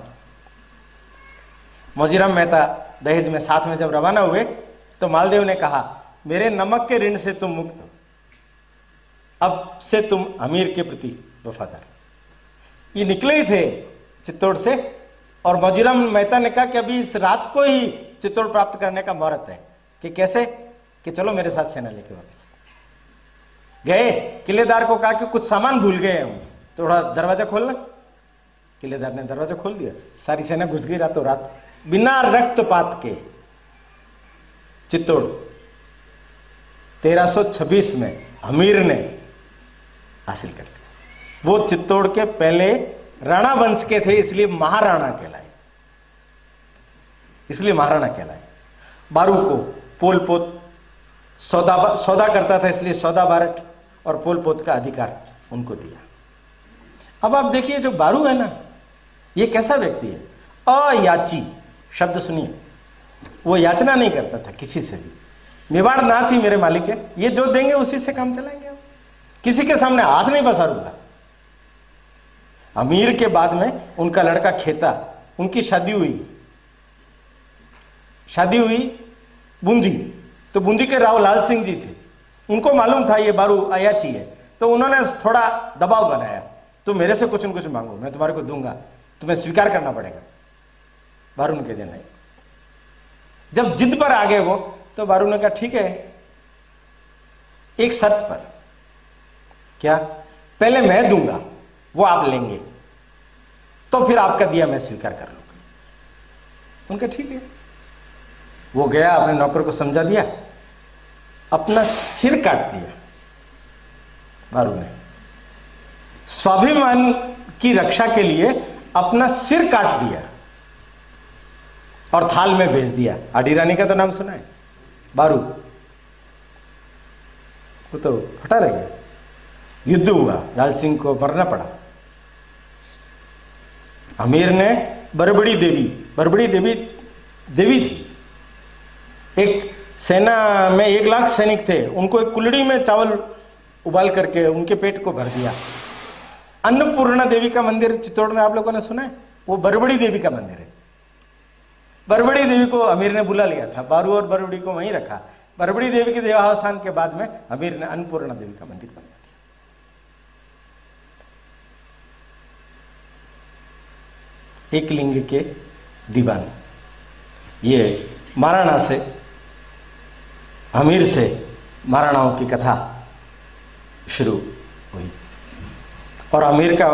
मौजीराम मेहता दहेज में साथ में जब रवाना हुए तो मालदेव ने कहा मेरे नमक के ऋण से तुम मुक्त हो, अब से तुम अमीर के प्रति वफादार। ये निकले ही थे चित्तौड़ से, और मौजीराम मेहता ने कहा कि अभी इस रात को ही चित्तौड़ प्राप्त करने का मुहूर्त है। कि कैसे? कि चलो मेरे साथ सेना लेके वापस गए। किलेदार को कहा कि कुछ सामान भूल गए हम, थोड़ा दरवाजा खोलना। किलेदार ने दरवाजा खोल दिया, सारी सेना घुस गई रातों रात, बिना रक्तपात के। चित्तौड़ 1326 में अमीर ने हासिल कर लिया। वो चित्तौड़ के पहले राणा वंश के थे, इसलिए महाराणा कहलाए, इसलिए महाराणा कहलाए। बारू को पोल पोत सौदा करता था, इसलिए सौदा बारट और पोल पोत का अधिकार उनको दिया। अब आप देखिए जो बारू है ना, ये कैसा व्यक्ति है। अयाची शब्द सुनिए, वो याचना नहीं करता था किसी से भी। मेवाड़ नाथ ही मेरे मालिक है, ये जो देंगे उसी से काम चलाएंगे हम, किसी के सामने हाथ नहीं पसारूंगा। अमीर के बाद में उनका लड़का खेता, उनकी शादी हुई बूंदी, तो बूंदी के राव लाल सिंह जी थे, उनको मालूम था ये बारू अयाची है, तो उन्होंने थोड़ा दबाव बनाया, तो मेरे से कुछ न कुछ मांगो, मैं तुम्हारे को दूंगा, तुम्हें स्वीकार करना पड़ेगा। बारू ने कह दिया नहीं। जब जिद पर आ गए वो, तो बारू ने कहा ठीक है, एक शर्त पर। क्या? पहले मैं दूंगा, वो आप लेंगे, तो फिर आपका दिया मैं स्वीकार कर लूंगा। उनका ठीक है। वो गया, अपने नौकर को समझा दिया, अपना सिर काट दिया बारू ने। स्वाभिमान की रक्षा के लिए अपना सिर काट दिया और थाल में भेज दिया। आडी रानी का तो नाम सुना है, बारू। वो तो फटा रह गया, युद्ध हुआ, लाल सिंह को मरना पड़ा। अमीर ने बरबड़ी देवी थी, एक सेना में 1 लाख सैनिक थे, उनको एक कुल्हड़ी में चावल उबाल करके उनके पेट को भर दिया। अन्नपूर्णा देवी का मंदिर चित्तौड़ में आप लोगों ने सुना है? वो बरबड़ी देवी का मंदिर है। बरबड़ी देवी को अमीर ने बुला लिया था, बारू और बरबड़ी को वहीं रखा। बरबड़ी देवी के देहावसान के बाद में अमीर ने अन्नपूर्णा देवी का मंदिर बनवा दिया। एक लिंग के दीवान, ये महाराणा से, अमीर से महाराणाओं की कथा शुरू हुई और अमीर का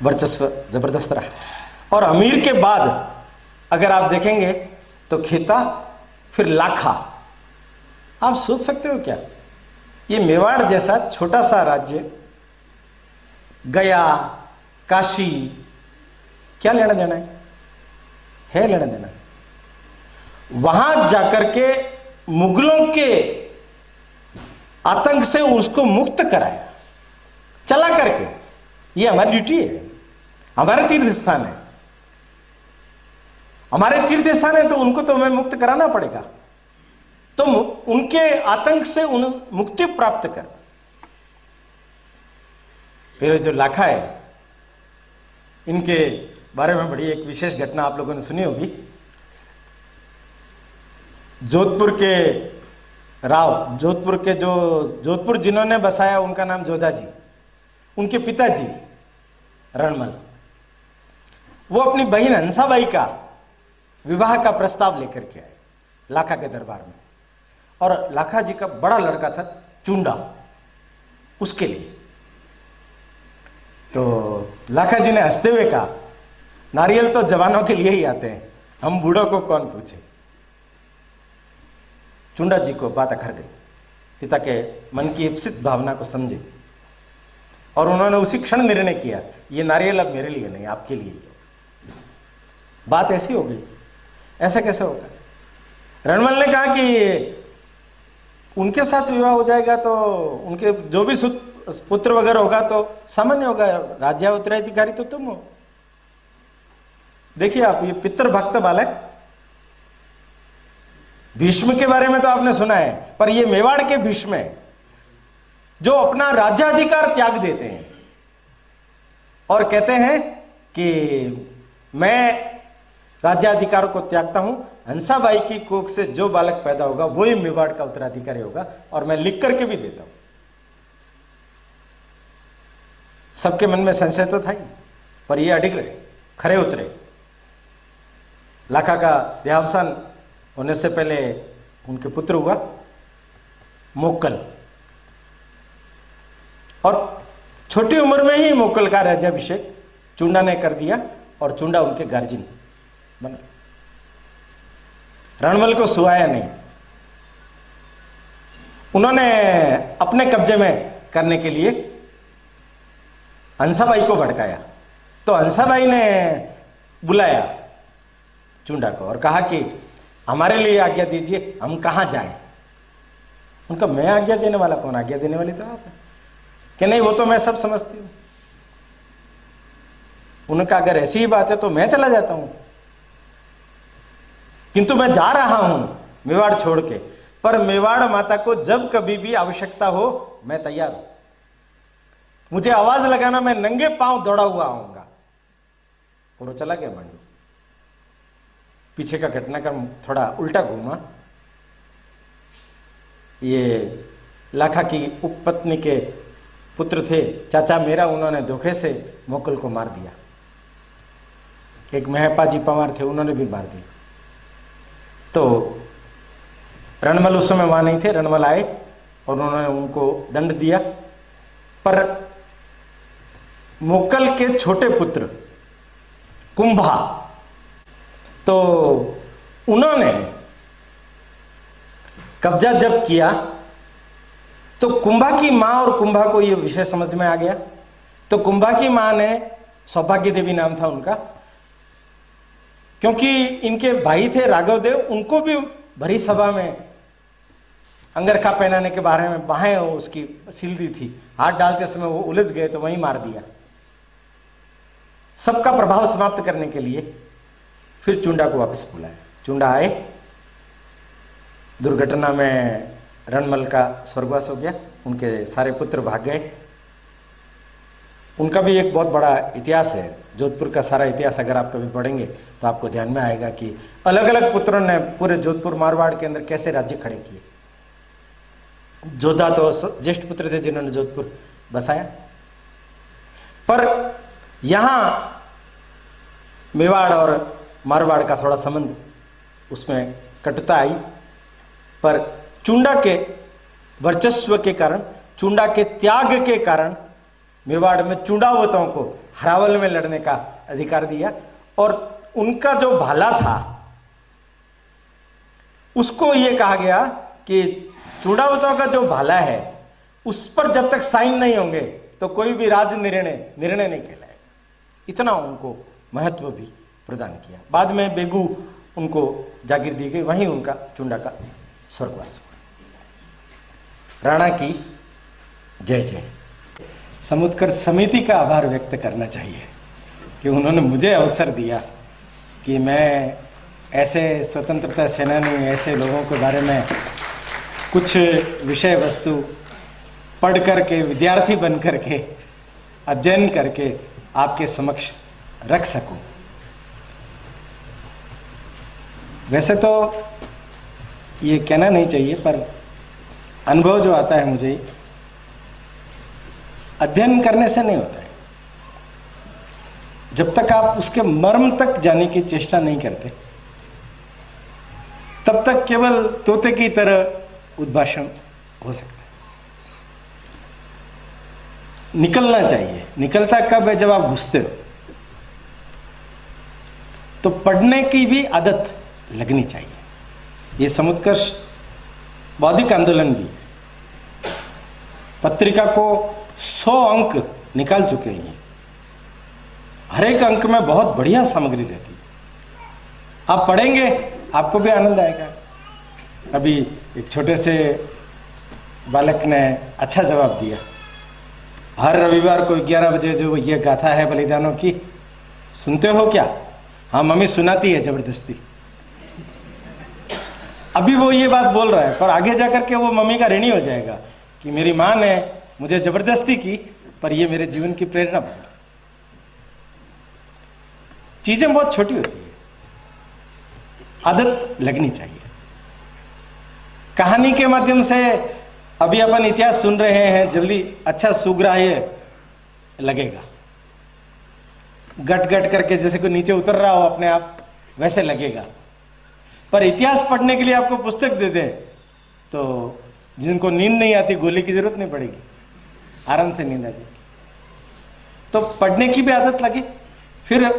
वर्चस्व जबरदस्त रहा। और अमीर के बाद अगर आप देखेंगे तो खेता, फिर लाखा। आप सोच सकते हो क्या, ये मेवाड़ जैसा छोटा सा राज्य, गया, काशी, क्या लेना देना है लेना देना। वहां जाकर के मुगलों के आतंक से उसको मुक्त कराया, चला करके। ये हमारी ड्यूटी है, हमारे तीर्थ स्थान है, हमारे तीर्थ स्थान है, तो उनको तो हमें मुक्त कराना पड़ेगा। तो उनके आतंक से उन मुक्ति प्राप्त कर। फिर जो लाखा है, इनके बारे में बड़ी एक विशेष घटना आप लोगों ने सुनी होगी। जोधपुर के राव, जोधपुर के जो जोधपुर जिन्होंने बसाया उनका नाम जोधा जी, उनके पिताजी रणमल, वो अपनी बहन हंसाबाई का विवाह का प्रस्ताव लेकर के आए लाखा के दरबार में। और लाखा जी का बड़ा लड़का था चुंडा, उसके लिए। तो लाखा जी ने हंसते हुए कहा, नारियल तो जवानों के लिए ही आते हैं, हम बूढ़ों को कौन पूछे। चुंडा जी को बात अखर गई, पिता के मन की इप्सित भावना को समझे और उन्होंने उसी क्षण निर्णय किया, ये नारियल अब मेरे लिए नहीं, आपके लिए ही। बात ऐसी हो गई। ऐसा कैसे होगा? रणमल ने कहा कि उनके साथ विवाह हो जाएगा तो उनके जो भी पुत्र वगैरह होगा तो सामान्य होगा, राज्य उत्तराधिकारी तो तुम हो। देखिए आप, ये पितृभक्त बालक, भीष्म के बारे में तो आपने सुना है, पर ये मेवाड़ के भीष्म है जो अपना राज्याधिकार त्याग देते हैं और कहते हैं कि मैं राज्याधिकार को त्यागता हूं, हंसाबाई की कोख से जो बालक पैदा होगा वही मेवाड़ का उत्तराधिकारी होगा, और मैं लिख करके भी देता हूं। सबके मन में संशय तो था ही, पर ये अडिग रहे, खरे उतरे। लाखा का देहावसान होने से पहले उनके पुत्र हुआ मोक्कल, और छोटी उम्र में ही मोक्कल का राज्याभिषेक चुंडा ने कर दिया और चुंडा उनके गार्जियन बना। रणमल को सुहाया नहीं, उन्होंने अपने कब्जे में करने के लिए हंसाबाई को भड़काया। तो हंसाबाई ने बुलाया चुंडा को और कहा कि हमारे लिए आज्ञा दीजिए, हम कहां जाएं। उनका, मैं आज्ञा देने वाला कौन, आज्ञा देने वाली तो आप है। कि नहीं, वो तो मैं सब समझती हूं। उनका, अगर ऐसी ही बात है तो मैं चला जाता हूं, किंतु मैं जा रहा हूं मेवाड़ छोड़ के, पर मेवाड़ माता को जब कभी भी आवश्यकता हो मैं तैयार हूं। मुझे आवाज लगाना, मैं नंगे पांव दौड़ा हुआ आऊंगा। और वो चला गया मांडू। पीछे का घटनाक्रम थोड़ा उल्टा घूमा। ये लाखा की उपपत्नी के पुत्र थे चाचा मेरा, उन्होंने धोखे से मोक्कल को मार दिया। एक महपाजी पवार थे, उन्होंने भी मार दिया। तो रणमल उस समय वहां नहीं थे, रणमल आए और उन्होंने उनको दंड दिया। पर मोक्कल के छोटे पुत्र कुंभा, तो उन्होंने कब्जा जब किया तो कुंभा की मां और कुंभा को यह विषय समझ में आ गया। तो कुंभा की मां ने, सौभाग्य देवी नाम था उनका, क्योंकि इनके भाई थे राघव देव, उनको भी भरी सभा में अंगरखा पहनाने के बारे में बाहें उसकी सील दी थी, हाथ डालते समय वो उलझ गए तो वहीं मार दिया। सबका प्रभाव समाप्त करने के लिए फिर चुंडा को वापस बुलाया। चुंडा आए, दुर्घटना में रणमल का स्वर्गवास हो गया, उनके सारे पुत्र भाग गए। उनका भी एक बहुत बड़ा इतिहास है। जोधपुर का सारा इतिहास अगर आप कभी पढ़ेंगे तो आपको ध्यान में आएगा कि अलग अलग पुत्रों ने पूरे जोधपुर मारवाड़ के अंदर कैसे राज्य खड़े किए। जोधा तो ज्येष्ठ पुत्र थे जिन्होंने जोधपुर बसाया, पर यहां मेवाड़ और मारवाड़ का थोड़ा संबंध, उसमें कटुता आई। पर चुंडा के वर्चस्व के कारण, चुंडा के त्याग के कारण मेवाड़ में चुंडावतों को हरावल में लड़ने का अधिकार दिया, और उनका जो भाला था उसको यह कहा गया कि चुंडावतों का जो भाला है उस पर जब तक साइन नहीं होंगे तो कोई भी राज निर्णय नहीं कहलाएगा। इतना उनको महत्व भी प्रदान किया। बाद में बेगू उनको जागीर दी गई, वहीं उनका चुंडा का स्वर्गवास हुआ। राणा की जय जय। समुद्रकर समिति का आभार व्यक्त करना चाहिए कि उन्होंने मुझे अवसर दिया कि मैं ऐसे स्वतंत्रता सेनानी, ऐसे लोगों के बारे में कुछ विषय वस्तु पढ़ करके, विद्यार्थी बन करके, अध्ययन करके आपके समक्ष रख सकूं। वैसे तो ये कहना नहीं चाहिए, पर अनुभव जो आता है मुझे, अध्ययन करने से नहीं होता है। जब तक आप उसके मर्म तक जाने की चेष्टा नहीं करते तब तक केवल तोते की तरह उद्भाषण हो सकता है। निकलना चाहिए। निकलता कब है? जब आप घुसते हो। तो पढ़ने की भी आदत लगनी चाहिए। ये समुत्कर्ष बौद्धिक आंदोलन भी पत्रिका को 100 अंक निकाल चुके हैं। हर एक अंक में बहुत बढ़िया सामग्री रहती है। आप पढ़ेंगे आपको भी आनंद आएगा। अभी एक छोटे से बालक ने अच्छा जवाब दिया। हर रविवार को 11 बजे जो ये गाथा है बलिदानों की, सुनते हो क्या? हाँ मम्मी सुनाती है जबरदस्ती। अभी वो ये बात बोल रहा है, पर आगे जाकर के वो मम्मी का ऋणी हो जाएगा कि मेरी माँ ने मुझे जबरदस्ती की, पर ये मेरे जीवन की प्रेरणा बनी। चीजें बहुत छोटी होती है, आदत लगनी चाहिए। कहानी के माध्यम से अभी अपन इतिहास सुन रहे हैं, जल्दी अच्छा सुग्राह्य लगेगा। गट गट करके जैसे कोई नीचे उतर रहा हो अपने आप, वैसे लगेगा। पर इतिहास पढ़ने के लिए आपको पुस्तक दे दें तो जिनको नींद नहीं आती, गोली की जरूरत नहीं पड़ेगी, आराम से नींद आ जाएगी। तो पढ़ने की भी आदत लगे, फिर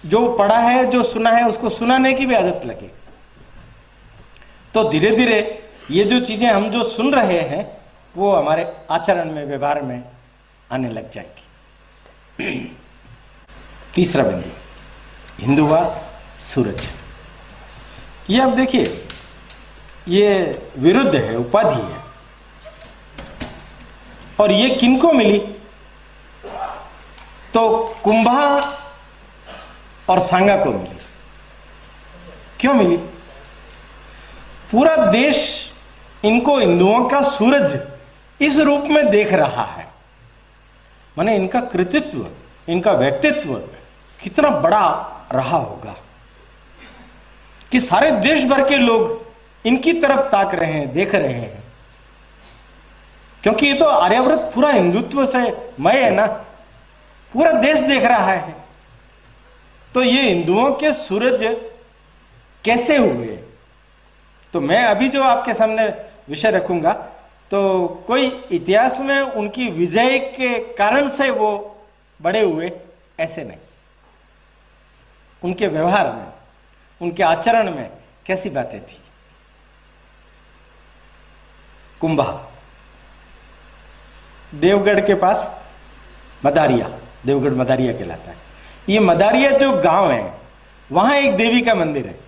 जो पढ़ा है, जो सुना है, उसको सुनाने की भी आदत लगे। तो धीरे धीरे ये जो चीजें हम जो सुन रहे हैं वो हमारे आचरण में, व्यवहार में आने लग जाएगी। तीसरा बिंदु, हिंदुआ सूरज। ये आप देखिए, ये विरुद्ध है, उपाधि है। और ये किनको मिली? तो कुंभा और सांगा को मिली। क्यों मिली? पूरा देश इनको हिंदुओं का सूरज इस रूप में देख रहा है। माने इनका कृतित्व, इनका व्यक्तित्व कितना बड़ा रहा होगा कि सारे देश भर के लोग इनकी तरफ ताक रहे हैं, देख रहे हैं। क्योंकि ये तो आर्यावर्त पूरा हिंदुत्व से मय है ना, पूरा देश देख रहा है। तो ये हिंदुओं के सूरज कैसे हुए? तो मैं अभी जो आपके सामने विषय रखूंगा, तो कोई इतिहास में उनकी विजय के कारण से वो बड़े हुए, ऐसे नहीं। उनके व्यवहार में, उनके आचरण में कैसी बातें थी। कुंभा, देवगढ़ के पास मदारिया, देवगढ़ मदारिया कहलाता है। ये मदारिया जो गांव है, वहां एक देवी का मंदिर है।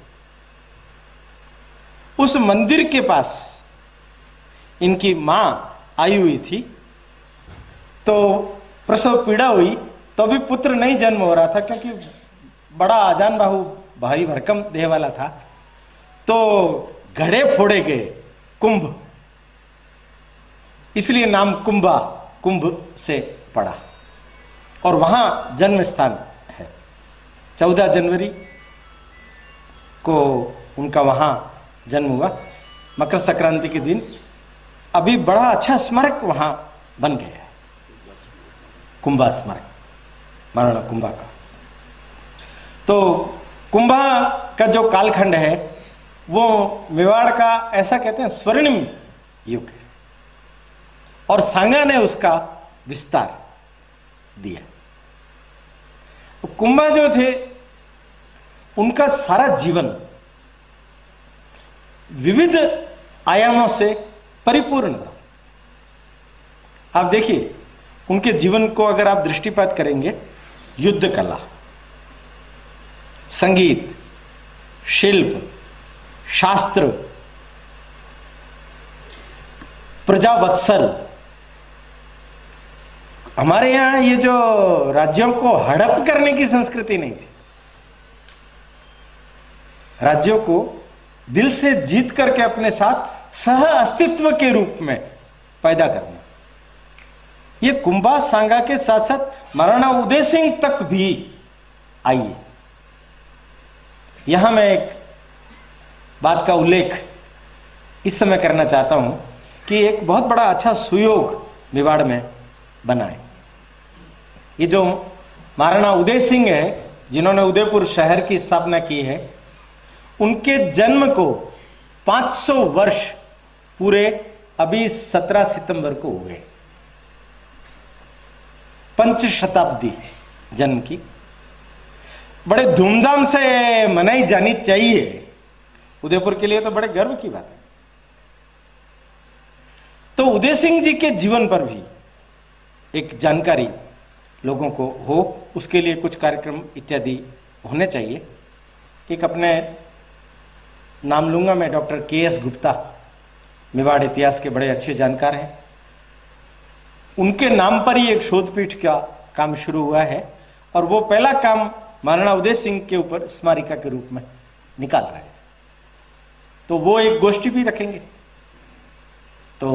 उस मंदिर के पास इनकी मां आई हुई थी। तो प्रसव पीड़ा हुई तो भी पुत्र नहीं जन्म हो रहा था, क्योंकि बड़ा आजान बाहु भारी भरकम देह वाला था। तो घड़े फोड़े गए, कुंभ, इसलिए नाम कुंभा, कुंभ से पड़ा। और वहाँ जन्म स्थान है। 14 जनवरी को उनका वहाँ जन्म हुआ, मकर संक्रांति के दिन। अभी बड़ा अच्छा स्मारक वहाँ बन गया है, कुंभा स्मारक, महाराणा कुंभा का। तो कुंभा का जो कालखंड है वो मेवाड़ का ऐसा कहते हैं स्वर्णिम युग है, और सांगा ने उसका विस्तार दिया। तो कुंभा जो थे उनका सारा जीवन विविध आयामों से परिपूर्ण था। आप देखिए उनके जीवन को अगर आप दृष्टिपात करेंगे, युद्ध कला, संगीत, शिल्प, शास्त्र, प्रजावत्सल। हमारे यहां ये जो राज्यों को हड़प करने की संस्कृति नहीं थी, राज्यों को दिल से जीत करके अपने साथ सह अस्तित्व के रूप में पैदा करना। ये कुंभा सांगा के साथ साथ महाराणा उदय सिंह तक भी आई है। यहां मैं एक बात का उल्लेख इस समय करना चाहता हूं कि एक बहुत बड़ा अच्छा सुयोग मेवाड़ में बना है। ये जो महाराणा उदय सिंह है, जिन्होंने उदयपुर शहर की स्थापना की है, उनके जन्म को 500 वर्ष पूरे अभी 17 सितंबर को हुए। पंच शताब्दी जन्म की बड़े धूमधाम से मनाई जानी चाहिए। उदयपुर के लिए तो बड़े गर्व की बात है। तो उदय सिंह जी के जीवन पर भी एक जानकारी लोगों को हो, उसके लिए कुछ कार्यक्रम इत्यादि होने चाहिए। एक अपने नाम लूंगा मैं, डॉक्टर के.एस. गुप्ता, मेवाड़ इतिहास के बड़े अच्छे जानकार हैं। उनके नाम पर ही एक शोधपीठ का काम शुरू हुआ है, और वो पहला काम महाराणा उदय सिंह के ऊपर स्मारिका के रूप में निकाल रहे हैं। तो वो एक गोष्ठी भी रखेंगे। तो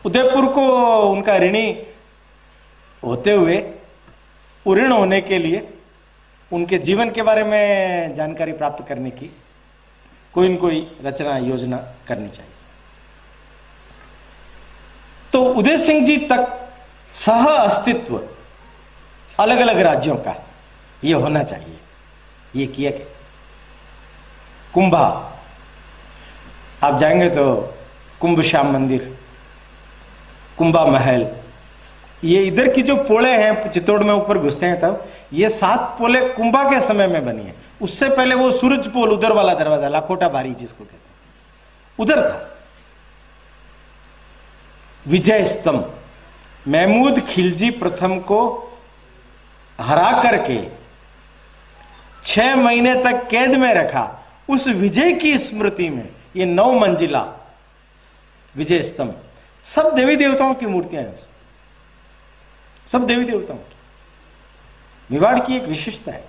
उदयपुर को उनका ऋणी होते हुए उऋण होने के लिए उनके जीवन के बारे में जानकारी प्राप्त करने की कोई न कोई रचना योजना करनी चाहिए। तो उदय सिंह जी तक सह अस्तित्व अलग अलग राज्यों का ये होना चाहिए, ये किया गया। कुंभा आप जाएंगे तो कुंभ श्याम मंदिर, कुंभा महल, ये इधर की जो पोले हैं चित्तौड़ में ऊपर घुसते हैं तब, ये 7 पोले कुंभा के समय में बनी है। उससे पहले वो सूरज पोल उधर वाला दरवाजा, लाखोटा बारी जिसको कहते हैं, उधर था। विजय स्तंभ, महमूद खिलजी प्रथम को हरा करके 6 महीने तक कैद में रखा, उस विजय की स्मृति में ये 9 मंजिला विजय स्तंभ, सब देवी देवताओं की मूर्तियां हैं उसमें, सब देवी देवताओं की। मेवाड़ की एक विशेषता है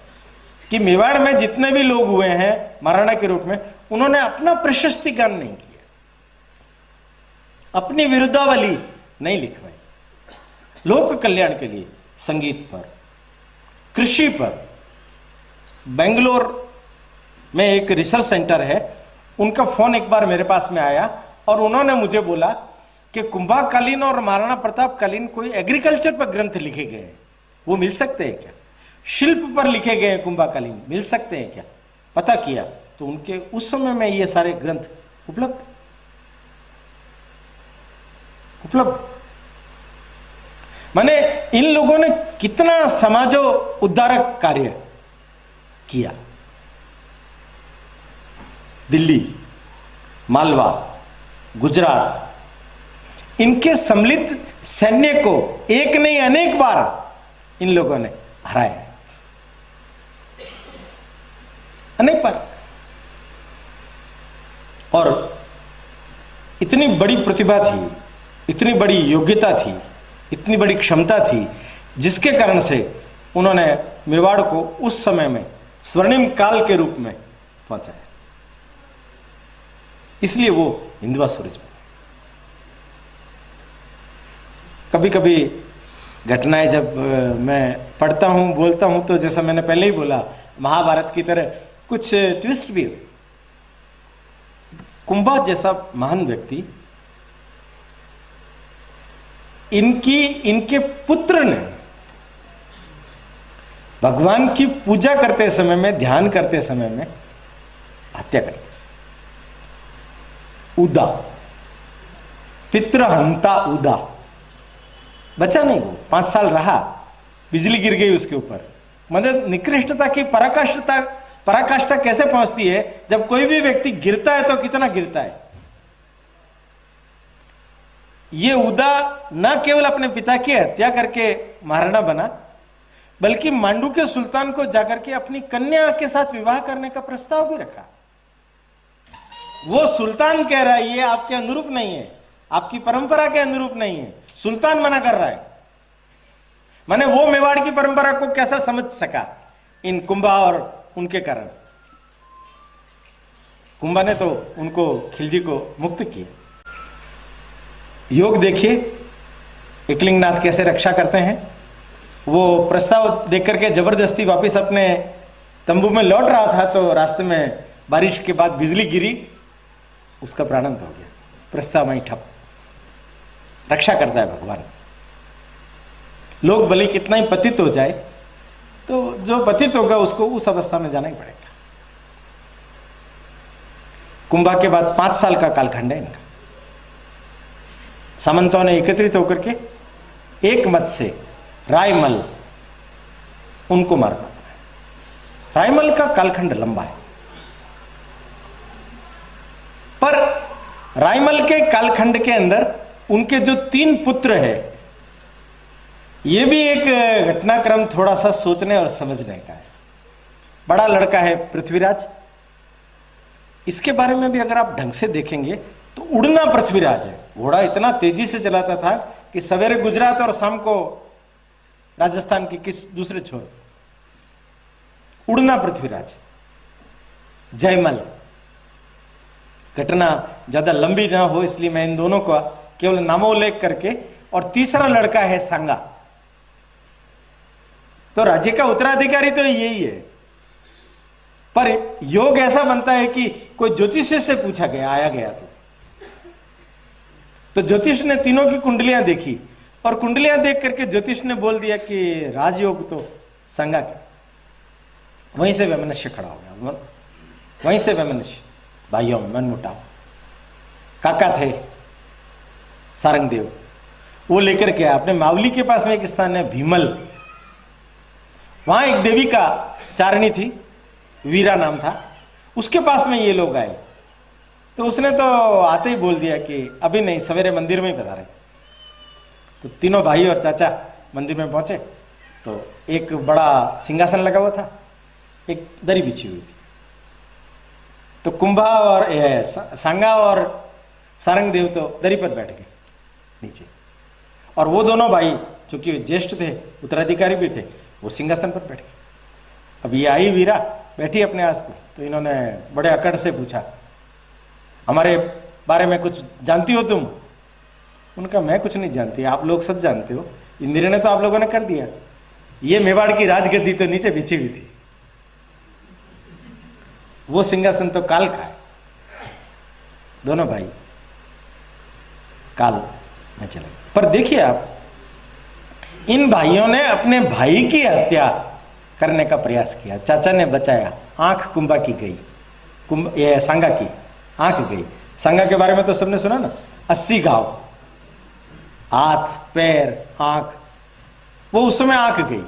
कि मेवाड़ में जितने भी लोग हुए हैं महाराणा के रूप में, उन्होंने अपना प्रशस्ति गान नहीं किया, अपनी विरुद्धावली नहीं लिखवाई। लोक कल्याण के लिए संगीत पर, कृषि पर, बेंगलोर में एक रिसर्च सेंटर है, उनका फोन एक बार मेरे पास में आया और उन्होंने मुझे बोला कि कुंभाकालीन और महाराणा प्रतापकालीन कोई एग्रीकल्चर पर ग्रंथ लिखे गए हैं, वो मिल सकते हैं क्या? शिल्प पर लिखे गए हैं कुंभाकालीन, मिल सकते हैं क्या? पता किया तो उनके उस समय में ये सारे ग्रंथ उपलब्ध। माने इन लोगों ने कितना समाजो उद्धारक कार्य किया। दिल्ली, मालवा, गुजरात, इनके सम्मिलित सैन्य को एक नहीं अनेक बार इन लोगों ने हराया, अनेक बार। और इतनी बड़ी प्रतिभा थी, इतनी बड़ी योग्यता थी, इतनी बड़ी क्षमता थी, जिसके कारण से उन्होंने मेवाड़ को उस समय में स्वर्णिम काल के रूप में पहुंचाया। इसलिए वो हिंदवा सूरज बने। कभी कभी घटनाएं जब मैं पढ़ता हूँ, बोलता हूँ, तो जैसा मैंने पहले ही बोला, महाभारत की तरह कुछ ट्विस्ट भी। कुंभा जैसा महान व्यक्ति, इनके पुत्र ने भगवान की पूजा करते समय में, ध्यान करते समय में हत्या कर दी। उदा, पितृहंता उदा, बचा नहीं वो, 5 साल रहा, बिजली गिर गई उसके ऊपर। मतलब निकृष्टता की पराकाष्ठा कैसे पहुंचती है, जब कोई भी व्यक्ति गिरता है तो कितना गिरता है। ये उदा न केवल अपने पिता की हत्या करके महाराणा बना, बल्कि मांडू के सुल्तान को जाकर के अपनी कन्या के साथ विवाह करने का प्रस्ताव भी रखा। वो सुल्तान कह रहा है ये आपके अनुरूप नहीं है, आपकी परंपरा के अनुरूप नहीं है, सुल्तान मना कर रहा है। माने वो मेवाड़ की परंपरा को कैसा समझ सका इन कुंभा और उनके कारण। कुंभा ने तो उनको, खिलजी को मुक्त किया। योग देखिए एकलिंगनाथ कैसे रक्षा करते हैं। वो प्रस्ताव देख करके जबरदस्ती वापस अपने तंबू में लौट रहा था, तो रास्ते में बारिश के बाद बिजली गिरी, उसका प्राणांत हो गया। प्रस्ताव वहीं ठप। रक्षा करता है भगवान। लोग भले कितना ही पतित हो जाए, तो जो पतित होगा उसको उस अवस्था में जाना ही पड़ेगा। कुंभा के बाद 5 साल का कालखंड है इनका। सामंतों ने एकत्रित होकर के एक मत से रायमल उनको मारना। रायमल का कालखंड लंबा है, पर रायमल के कालखंड के अंदर उनके जो 3 पुत्र हैं, यह भी एक घटनाक्रम थोड़ा सा सोचने और समझने का है। बड़ा लड़का है पृथ्वीराज, इसके बारे में भी अगर आप ढंग से देखेंगे तो उड़ना पृथ्वीराज है। घोड़ा इतना तेजी से चलाता था कि सवेरे गुजरात और शाम को राजस्थान के किस दूसरे छोर। उड़ना पृथ्वीराज। जयमल, घटना ज्यादा लंबी ना हो इसलिए मैं इन दोनों का केवल नामोल्लेख करके, और तीसरा लड़का है सांगा। तो राज्य का उत्तराधिकारी तो यही है, पर योग ऐसा बनता है कि कोई ज्योतिष से पूछा गया, आया गया तो ज्योतिष ने तीनों की कुंडलियां देखी, और कुंडलियां देख करके ज्योतिष ने बोल दिया कि राजयोग तो सांगा के। वहीं से वैमनस्य खड़ा हो गया। वहीं से वैमनस्य, भाइयों में मनमुटाव। काका थे सारंगदेव, वो लेकर के अपने मावली के पास में एक स्थान है भीमल, वहां एक देवी का चारणी थी, वीरा नाम था, उसके पास में ये लोग आए। तो उसने तो आते ही बोल दिया कि अभी नहीं, सवेरे मंदिर में ही पधारे। तो तीनों भाई और चाचा मंदिर में पहुंचे, तो एक बड़ा सिंहासन लगा हुआ था, एक दरी बिछी हुई थी। तो कुंभा और सांगा और सारंगदेव तो दरी पर बैठ गए नीचे, और वो दोनों भाई चूंकि ज्येष्ठ थे, उत्तराधिकारी भी थे, वो सिंहासन पर बैठ गए। अब ये आई वीरा, बैठी अपने आस पर, तो इन्होंने बड़े अकड़ से पूछा, हमारे बारे में कुछ जानती हो तुम? उनका मैं कुछ नहीं जानती, आप लोग सब जानते हो, इंदिरा ने तो आप लोगों ने कर दिया। ये मेवाड़ की राजगद्दी तो नीचे बिछी हुई थी, वो सिंहासन तो काल का है। दोनों भाई काल में चले। पर देखिए आप, इन भाइयों ने अपने भाई की हत्या करने का प्रयास किया। चाचा ने बचाया, आंख कुंभा की गई, ये सांगा की आंख गई। सांगा के बारे में तो सबने सुना ना, 80 घाव, हाथ पैर आंख, वो उस समय आंख गई।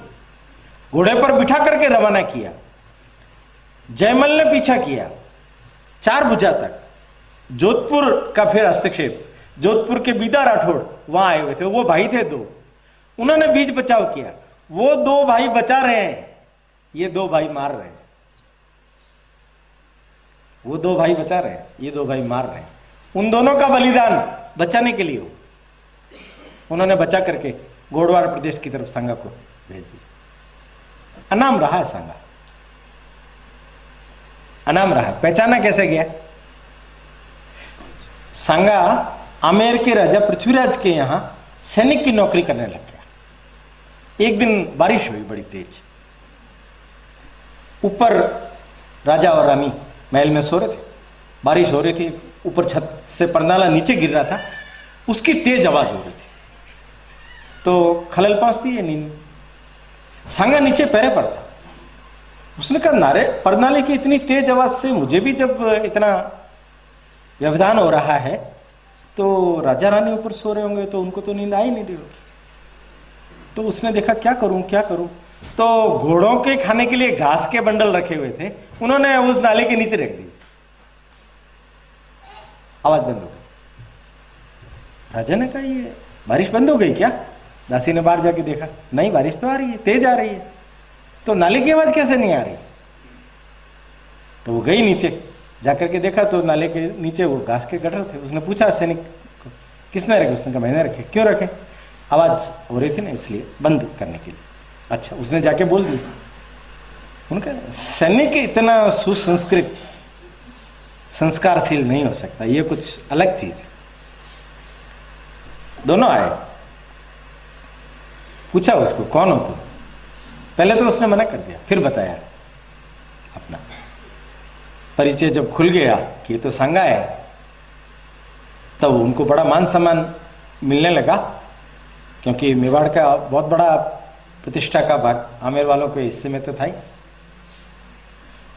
घोड़े पर बिठा करके रवाना किया। जयमल ने पीछा किया 4 भुजा तक। जोधपुर का फिर हस्तक्षेप, जोधपुर के बीदा राठौड़ वहां आए हुए थे, वो भाई थे 2, उन्होंने बीच बचाव किया। वो 2 भाई बचा रहे हैं, ये 2 भाई मार रहे हैं। वो 2 भाई बचा रहे हैं, ये 2 भाई मार रहे हैं। उन दोनों का बलिदान बचाने के लिए हो, उन्होंने बचा करके गोडवाड़ प्रदेश की तरफ सांगा को भेज दिया। अनाम रहा है सांगा, अनाम रहा। पहचाना कैसे गया? सांगा आमेर के राजा पृथ्वीराज के यहां सैनिक की नौकरी करने लग गया। एक दिन बारिश हुई बड़ी तेज। ऊपर राजा और रानी महल में सो रहे थे, बारिश हो रही थी, ऊपर छत से परनाला नीचे गिर रहा था, उसकी तेज आवाज हो रही थी, तो खलल पहुंचती है नींद। सांगा नीचे पैरे पर था, उसने कहा नारे परनाले की इतनी तेज आवाज से मुझे भी जब इतना व्यवधान हो रहा है तो राजा रानी ऊपर सो रहे होंगे तो उनको तो नींद आ ही नहीं रही होगी। तो उसने देखा क्या करूं क्या करूं, तो घोड़ों के खाने के लिए घास के बंडल रखे हुए थे, उन्होंने उस नाले के नीचे रख दी। आवाज बंद हो गई। राजा ने कहा ये बारिश बंद हो गई क्या? दासी ने बाहर जाके देखा, नहीं बारिश तो आ रही है, तेज आ रही है, तो नाले की आवाज कैसे नहीं आ रही? तो वो गई नीचे, जाकर के देखा तो नाले के नीचे वो घास के गटर थे। उसने पूछा सैनिक को, किसने रखे? उसने कहा मैंने रखे। क्यों रखे? आवाज हो रही थी ना इसलिए, बंद करने के लिए। अच्छा, उसने जाके बोल दी। उनका सैनिक इतना सुसंस्कृत संस्कारशील नहीं हो सकता, ये कुछ अलग चीज है। दोनों आए, पूछा उसको कौन हो तुम? पहले तो उसने मना कर दिया, फिर बताया अपना परिचय। जब खुल गया कि ये तो सांगा है, तब तो उनको बड़ा मान सम्मान मिलने लगा, क्योंकि मेवाड़ का बहुत बड़ा प्रतिष्ठा का भाग आमेर वालों के हिस्से में तो था ही।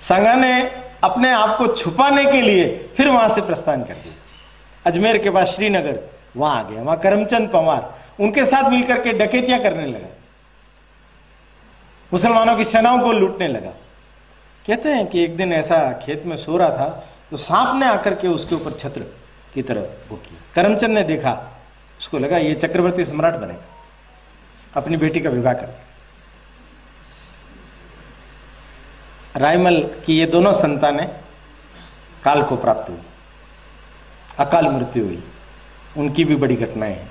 सांगा ने अपने आप को छुपाने के लिए फिर वहां से प्रस्थान कर दिया। अजमेर के पास श्रीनगर, वहां आ गया। वहां करमचंद पंवार उनके साथ मिलकर के डकैतियां करने लगा, मुसलमानों की सेनाओं को लूटने लगा। कहते हैं कि एक दिन ऐसा खेत में सो रहा था तो सांप ने आकर के उसके ऊपर छत्र की तरह वो किया। करमचंद ने देखा, उसको लगा ये चक्रवर्ती सम्राट बनेगा, अपनी बेटी का विवाह कर दिया। रायमल की ये दोनों संतानें काल को प्राप्त हुई, अकाल मृत्यु हुई, उनकी भी बड़ी घटनाएं हैं।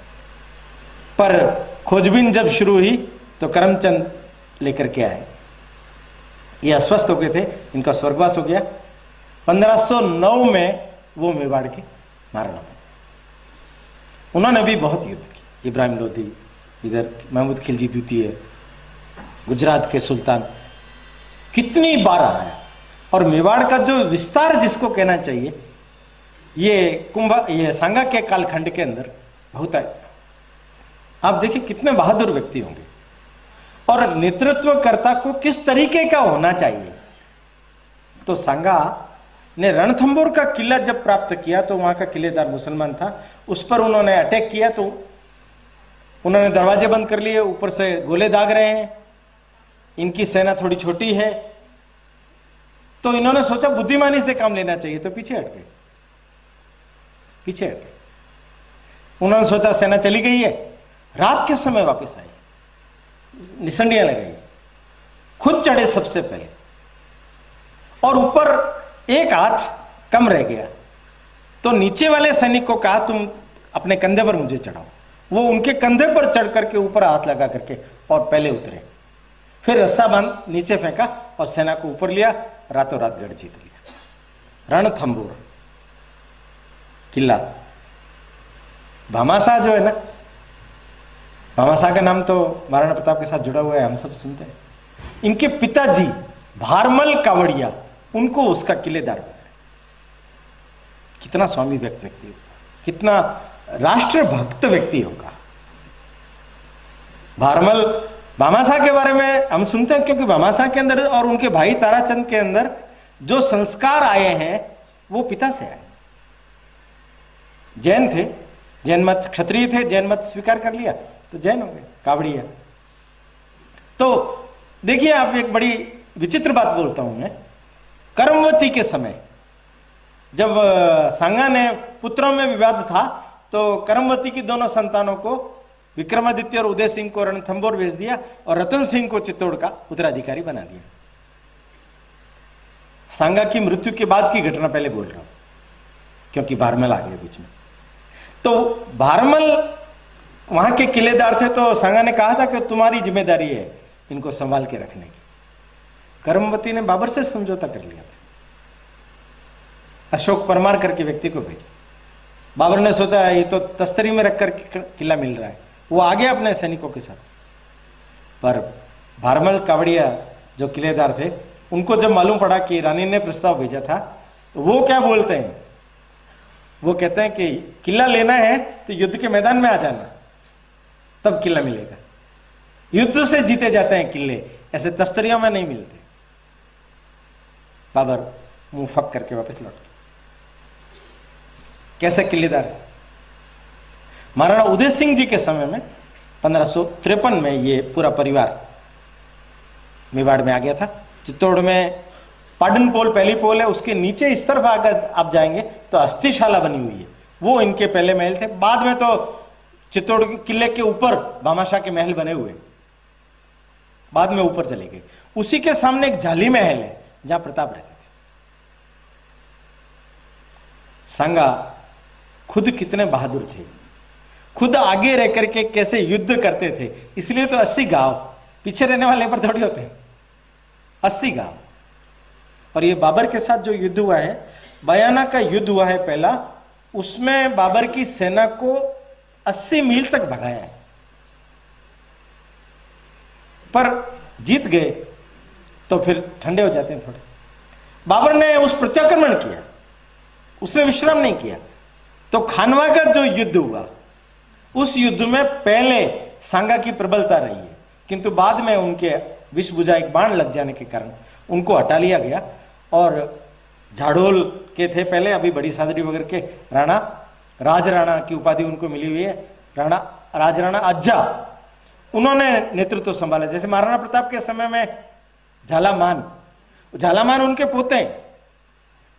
पर खोजबीन जब शुरू हुई तो करमचंद लेकर के आए। ये अस्वस्थ हो गए थे, इनका स्वर्गवास हो गया। 1509 में वो मेवाड़ के महाराणा बने। उन्होंने भी बहुत युद्ध किए। इब्राहिम लोधी, इधर महमूद खिलजी द्वितीय, गुजरात के सुल्तान, कितनी बार आया। और मेवाड़ का जो विस्तार जिसको कहना चाहिए, ये सांगा के कालखंड के अंदर बहुत है। आप देखिए कितने बहादुर व्यक्ति होंगे, और नेतृत्वकर्ता को किस तरीके का होना चाहिए। तो सांगा ने रणथंबोर का किला जब प्राप्त किया तो वहां का किलेदार मुसलमान था, उस पर उन्होंने अटैक किया तो उन्होंने दरवाजे बंद कर लिए, ऊपर से गोले दाग रहे हैं, इनकी सेना थोड़ी छोटी है, तो इन्होंने सोचा बुद्धिमानी से काम लेना चाहिए, तो पीछे हट गए। पीछे हट गए। उन्होंने सोचा सेना चली गई है, रात के समय वापस आई, निसंडियां लगाई, खुद चढ़े सबसे पहले, और ऊपर एक हाथ कम रह गया तो नीचे वाले सैनिक को कहा तुम अपने कंधे पर मुझे चढ़ाओ। वो उनके कंधे पर चढ़ करके ऊपर हाथ लगा करके और पहले उतरे, फिर रस्सा बांध नीचे फेंका और सेना को ऊपर लिया, रातों रात गढ़ जीत लिया। रणथंबोर किला। भामाशाह जो है ना, भामाशाह का नाम तो महाराणा प्रताप के साथ जुड़ा हुआ है, हम सब सुनते हैं। इनके पिताजी भारमल कावड़िया, उनको उसका किलेदार बनाया। कितना स्वामी व्यक्ति होगा, कितना राष्ट्रभक्त व्यक्ति होगा भारमल। भामाशाह के बारे में हम सुनते हैं, क्योंकि भामाशाह के अंदर और उनके भाई ताराचंद के अंदर जो संस्कार आए हैं वो पिता से आए। जैन थे, जैन मत, क्षत्रिय थे, जैन मत स्वीकार कर लिया तो जैन हो गए, कावड़िया। तो देखिए आप, एक बड़ी विचित्र बात बोलता हूं मैं। कर्मवती के समय जब सांगा ने पुत्रों में विवाद था तो कर्मवती की दोनों संतानों को, विक्रमादित्य और उदय सिंह को रणथंबोर भेज दिया और रतन सिंह को चित्तौड़ का उत्तराधिकारी बना दिया। सांगा की मृत्यु के बाद की घटना पहले बोल रहा हूं, क्योंकि भारमल आ गए बीच में। तो भारमल वहां के किलेदार थे, तो सांगा ने कहा था कि तुम्हारी जिम्मेदारी है इनको संभाल के रखने की। कर्मवती ने बाबर से समझौता कर लिया था, अशोक परमार करके व्यक्ति को भेजा। बाबर ने सोचा ये तो तस्तरी में रखकर किला मिल रहा है, वो आ गया अपने सैनिकों के साथ। पर भारमल कावड़िया जो किलेदार थे, उनको जब मालूम पड़ा कि रानी ने प्रस्ताव भेजा था, तो वो क्या बोलते हैं, वो कहते हैं कि किला लेना है तो युद्ध के मैदान में आ जाना, तब किला मिलेगा। युद्ध से जीते जाते हैं किले, ऐसे तस्तरियों में नहीं मिलते। बाबर मुंह फक करके वापस लौट गए। कैसे किलेदार है? महाराणा उदय सिंह जी के समय में 1553 में ये पूरा परिवार मेवाड़ में आ गया था। चित्तौड़ में पाडन पोल पहली पोल है, उसके नीचे इस तरफ अगर आप जाएंगे तो अस्थिशाला बनी हुई है, वो इनके पहले महल थे। बाद में तो चित्तौड़ किले के ऊपर भामाशाह के महल बने हुए, बाद में ऊपर चले गए। उसी के सामने एक जाली महल है जहां प्रताप रहते थे। सांगा खुद कितने बहादुर थे, खुद आगे रह करके कैसे युद्ध करते थे। इसलिए तो 80 गांव पीछे रहने वाले पर थोड़ी होते हैं, 80 गांव। और ये बाबर के साथ जो युद्ध हुआ है, बयाना का युद्ध हुआ है पहला, उसमें बाबर की सेना को 80 मील तक भगाया है, पर जीत गए तो फिर ठंडे हो जाते हैं थोड़े। बाबर ने उस प्रत्याक्रमण किया, उसने विश्राम नहीं किया। तो खानवा का जो युद्ध हुआ, उस युद्ध में पहले सांगा की प्रबलता रही है, किंतु बाद में उनके विषभुजा एक बाण लग जाने के कारण उनको हटा लिया गया। और झाड़ोल के थे पहले, अभी बड़ी सादड़ी वगैरह के राणा, राज राणा की उपाधि उनको मिली हुई है, राणा राज राणा अज्जा, उन्होंने नेतृत्व संभाला। जैसे महाराणा प्रताप के समय में झालामान, झालामान उनके पोते हैं,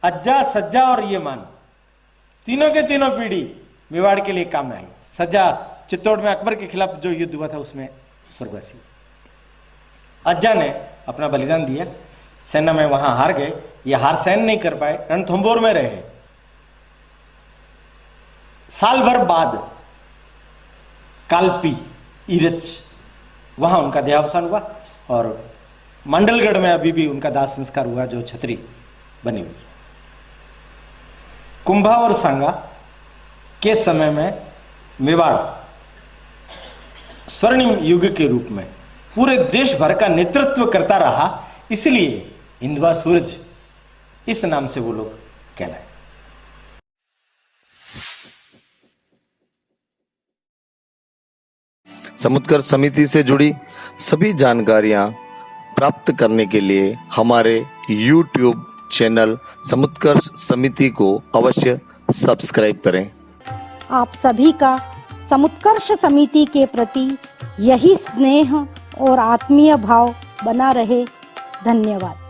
अज्जा, सज्जा और ये मान, तीनों के तीनों पीढ़ी मेवाड़ के लिए काम में आई। सज्जा चित्तौड़ में अकबर के खिलाफ जो युद्ध हुआ था उसमें स्वर्गवासी। अज्जा ने अपना बलिदान दिया, सेना में वहां हार गए, ये हार सहन नहीं कर पाए, रणथंभौर में रहे। साल भर बाद कालपी इरच, वहां उनका देहावसान हुआ। और मंडलगढ़ में अभी भी उनका दाह संस्कार हुआ, जो छतरी बनी हुई। कुंभा और सांगा के समय में मेवाड़ स्वर्णिम युग के रूप में पूरे देश भर का नेतृत्व करता रहा, इसलिए हिंदवा सूरज इस नाम से वो लोग कहलाए। समुत्कर्ष समिति से जुड़ी सभी जानकारियां प्राप्त करने के लिए हमारे YouTube चैनल समुत्कर्ष समिति को अवश्य सब्सक्राइब करें। आप सभी का समुत्कर्ष समिति के प्रति यही स्नेह और आत्मीय भाव बना रहे। धन्यवाद।